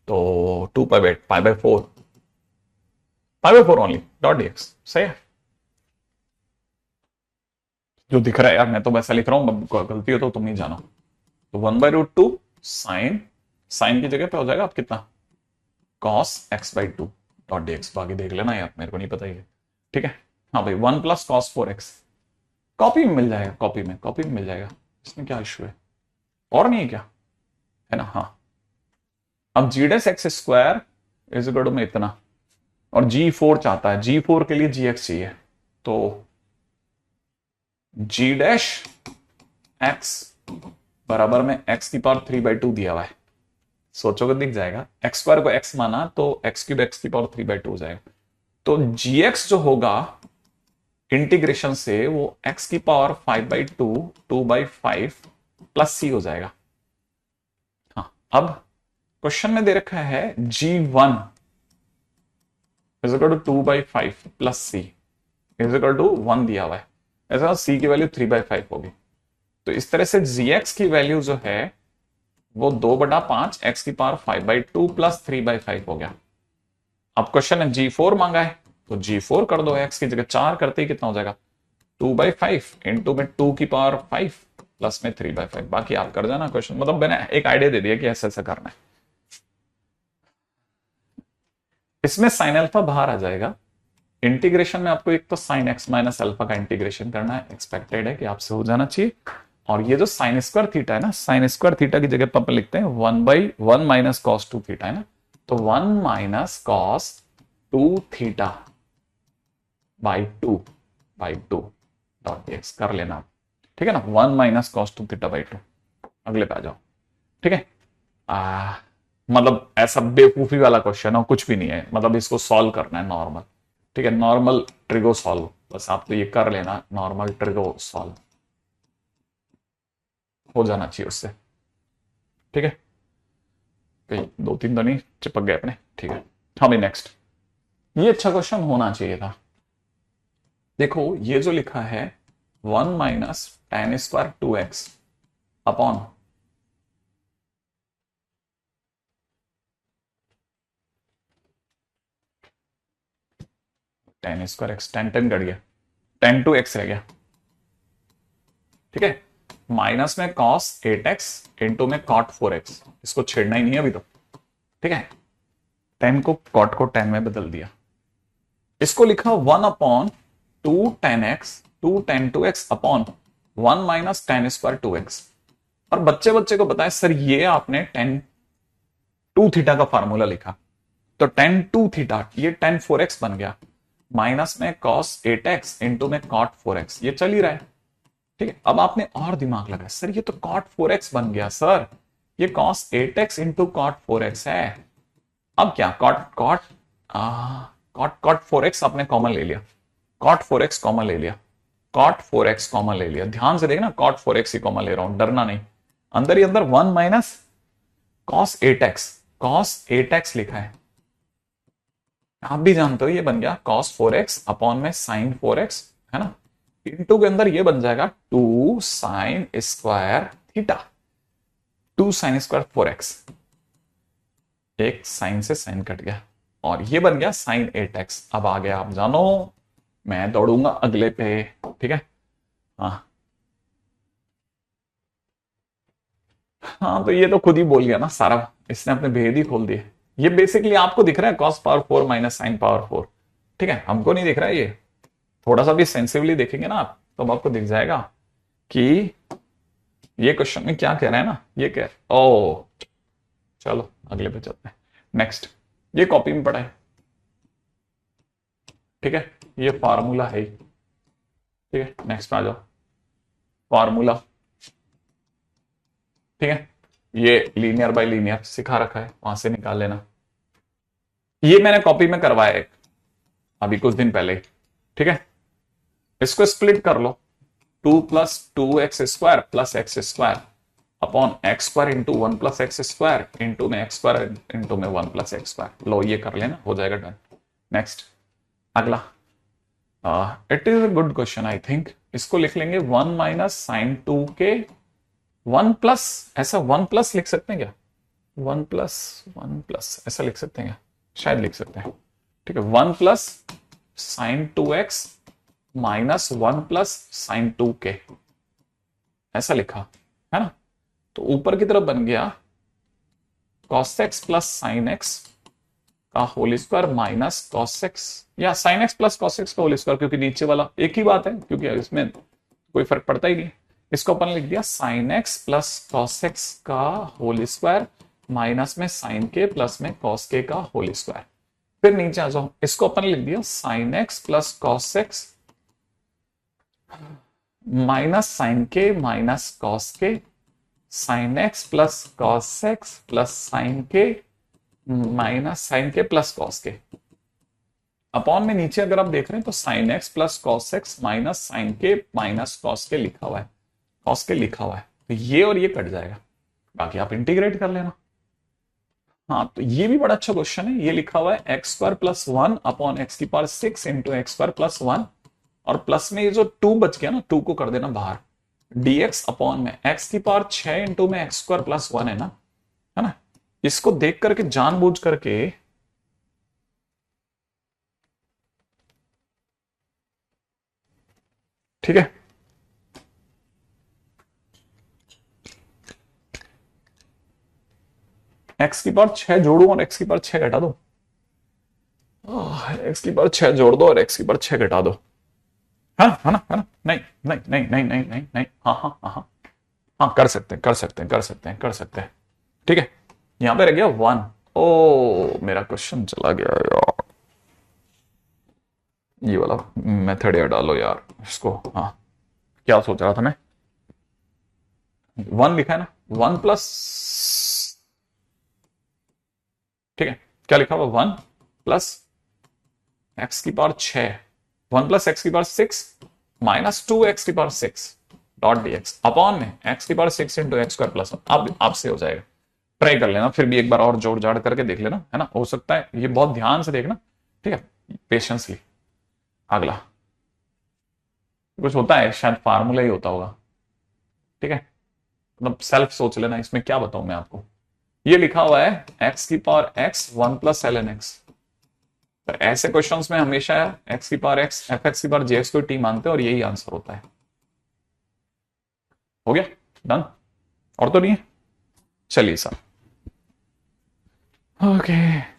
Speaker 2: तो 2 π/8 π/4 ओनली डॉट dx, सही है। जो दिख रहा है यार, मैं तो वैसा लिख रहा हूं, गलती हो तो तुम ही जानो। तो 1/√2 साइन की जगह पे हो जाएगा अब कितना, cos x/2 डॉट dx, बाकी देख लेना यार, मेरे को नहीं पता ये। ठीक है, हाँ भाई 1 + cos 4x, कॉपी में मिल जाएगा, कॉपी में मिल जाएगा, इसमें क्या इशू है, और नहीं है क्या, है ना। हाँ, अब g'(x²) इज इक्वल टू में इतना, और g4 चाहता है, g4 के लिए gx चाहिए, तो g' बराबर में x³ 3/2 दिया हुआ है, सोचोगे दिख जाएगा, x² को x माना तो x³ x³ 3/2 हो जाएगा, तो gx जो होगा इंटीग्रेशन से वो x³ 5/2 2/5 प्लस c हो जाएगा। हाँ, अब क्वेश्चन में दे रखा है g1 is equal to 2/5 plus c is equal to 1 दिया हुआ है, ऐसा c की वैल्यू 3/5 होगी, तो इस तरह से gx की वैल्यू जो है वो 2/5 x³ 5/2 प्लस 3/5 हो गया। अब क्वेश्चन है g4 मांगा है, तो G4 कर दो, x की जगह 4 करते ही कितना हो जाएगा 2/5 इंटू में 2 की पावर 5 प्लस में 3/5। बाकी आप कर जाना क्वेश्चन, मतलब मैंने एक आइडिया दे दिया कि ऐसे ऐसे करना है। इसमें साइन अल्फा बाहर आ जाएगा। इंटीग्रेशन में आपको एक तो साइन एक्स माइनस अल्फा का इंटीग्रेशन करना है, एक्सपेक्टेड है कि आपसे हो जाना चाहिए। और ये जो साइन स्क्वायर थीटा है ना, साइन स्क्वायर थीटा की जगह पापा लिखते हैं 1/1 माइनस कॉस 2 थीटा है ना, तो 1 minus cos 2 theta by two dot x कर लेना, ठीक है ना। 1 माइनस कॉस 2 थीटा बाई 2। अगले पे आ जाओ, ठीक है। मतलब ऐसा बेवकूफी वाला क्वेश्चन है, कुछ भी नहीं है, मतलब इसको सॉल्व करना है नॉर्मल, ठीक है। नॉर्मल ट्रिगो सॉल्व, बस आप तो ये कर लेना, नॉर्मल ट्रिगो सॉल्व हो जाना चाहिए उससे, ठीक है। कहीं 2-3 तो नहीं चिपक गए अपने, ठीक है। हाँ भाई नेक्स्ट, ये अच्छा क्वेश्चन होना चाहिए था। देखो ये जो लिखा है 1 minus ten square 2x upon ten square x, ten ten cut गया, 10 to x रह गया, ठीक है। माइनस में cos 8x इंटू में cot 4x, इसको छेड़ना ही नहीं है अभी तो, ठीक है। 10 को cot को 10 में बदल दिया, इसको लिखा 1 अपॉन 2 10x 2 10 to x अपॉन 1 माइनस टेन स्क्वायर 2x। और बच्चे बच्चे को बताए सर ये आपने 10 2 थीटा का फार्मूला लिखा, तो 10 2 थीटा ये 10 4x बन गया, माइनस में cos 8x इंटू में cot 4x, ये चल ही रहा है, ठीक है। अब आपने और दिमाग लगाया, सर ये तो cot 4x बन गया सर, ये cos 8x into cot 4x है। अब क्या cot 4x आपने कॉमन ले लिया, cot 4x कॉमन ले लिया, cot 4x कॉमन ले लिया, ध्यान से देखना cot 4x ही कॉमन ले रहा हूं, डरना नहीं। अंदर ही अंदर 1 माइनस cos 8x लिखा है, आप भी जानते हो ये बन गया cos 4x अपॉन में sin 4x, है ना। इंटू के अंदर ये बन जाएगा 2 sin square theta, 2 sin square 4x, एक साइन से साइन कट गया, और ये बन गया sin 8x। अब आगे आप जानो, मैं दौड़ूंगा अगले पे, ठीक है। हाँ हाँ, तो ये तो खुद ही बोल गया ना सारा, इसने अपने भेद ही खोल दिए। ये बेसिकली आपको दिख रहा है cos power 4 minus sine power 4, ठीक है, हमको नहीं दिख रहा है ये। थोड़ा सा भी सेंसिवली देखेंगे ना आप, तो अब आपको दिख जाएगा कि ये क्वेश्चन में क्या कह रहा है ना, ये कह ओ, चलो अगले पे चलते हैं। नेक्स्ट, ये कॉपी में पढ़ा है, ठीक है, ये फार्मूला है, ठीक है। नेक्स्ट पे आ जाओ, फार्मूला, ठीक है, ये लीनियर बाय लीनियर सिखा रखा है, वहां से निकाल लेना। ये मैंने कॉपी में करवाया एक अभी कुछ दिन पहले, ठीक है। इसको स्प्लिट कर लो, 2 plus 2x square plus x square upon x square into 1 plus x square into में एक्स स्क्वायर इंटू में 1 प्लस एक्स स्क्वायर, लो ये कर लेना, हो जाएगा डन। नेक्स्ट अगला, it is a good question I think, इसको लिख लेंगे 1 माइनस साइन 2 के 1 प्लस, ऐसा 1 प्लस लिख सकते हैं क्या, 1 प्लस ऐसा लिख सकते हैं क्या, शायद लिख सकते हैं, ठीक है। 1 plus sine 2x minus 1 plus sign 2k, ऐसा लिखा है ना। तो ऊपर की तरफ बन गया cos x plus sine x का whole square minus cos x, या sine x plus cos x का होल स्क्वायर, क्योंकि नीचे वाला एक ही बात है, क्योंकि इसमें कोई फर्क पड़ता ही नहीं। इसको अपन लिख दिया sine x plus cos x का होल स्क्वायर माइनस में साइन k प्लस में cos k का होल स्क्वायर। फिर नीचे आ जाओ, इसको अपन लिख दिया sine x plus cos x minus sine k minus cos k, sine x plus cos x plus sine k minus sine k plus cos k, upon में नीचे अगर आप देख रहे हैं तो sine x plus cos x minus sine k minus cos के लिखा हुआ है, कॉस के लिखा हुआ है, तो ये और ये कट जाएगा, बाकी आप इंटीग्रेट कर लेना। हाँ, तो ये भी बड़ा अच्छा क्वेश्चन है, ये लिखा हुआ है x square plus 1 upon x की power 6 into x square plus 1, और प्लस में ये जो 2 बच गया ना, 2 को कर देना बाहर, dx अपॉन में x की पावर 6 इंटू में एक्स स्क्वायर प्लस 1 है ना। इसको देख करके जानबूझ करके ठीक है, एक्स की पावर 6 जोड़ू और एक्स की पावर 6 घटा दो, एक्स की पावर 6 जोड़ दो और एक्स की पावर 6 घटा दो। हाँ है ना, है ना? नहीं नहीं नहीं नहीं नहीं नहीं नहीं, हाँ हाँ हाँ हाँ हाँ, कर सकते हैं कर सकते हैं कर सकते हैं कर सकते हैं। ठीक है, यहां पे रह गया 1। ओ मेरा क्वेश्चन चला गया यार, ये वाला मेथड यार डालो यार इसको। हाँ, क्या सोच रहा था मैं, 1 लिखा है ना, 1 प्लस, ठीक है, क्या लिखा हुआ, 1 प्लस एक्स की पावर 6, 1 प्लस एक्स की पावर 6 माइनस 2 एक्स की power 6 dot d x upon में एक्स की power 6 into x square plus 1। अब आपसे हो जाएगा, ट्राई कर लेना फिर भी एक बार और जोड़ जाड़ करके देख लेना, है ना, हो सकता है, ये बहुत ध्यान से देखना, ठीक है, पेशेंसली। अगला कुछ होता है, शायद फार्मूला ही होता होगा, ठीक है, मतलब सेल्फ सोच लेना, इसमें क्या बताऊं मैं आपको। ये लिखा हुआ है एक्स की power x 1 plus ln x। तो ऐसे क्वेश्चंस में हमेशा एक्स की पावर एक्स एफ एक्स की पावर जे एक्स को टी मानते हैं और यही आंसर होता है। हो गया, डन, और तो नहीं है, चलिए सर, ओके।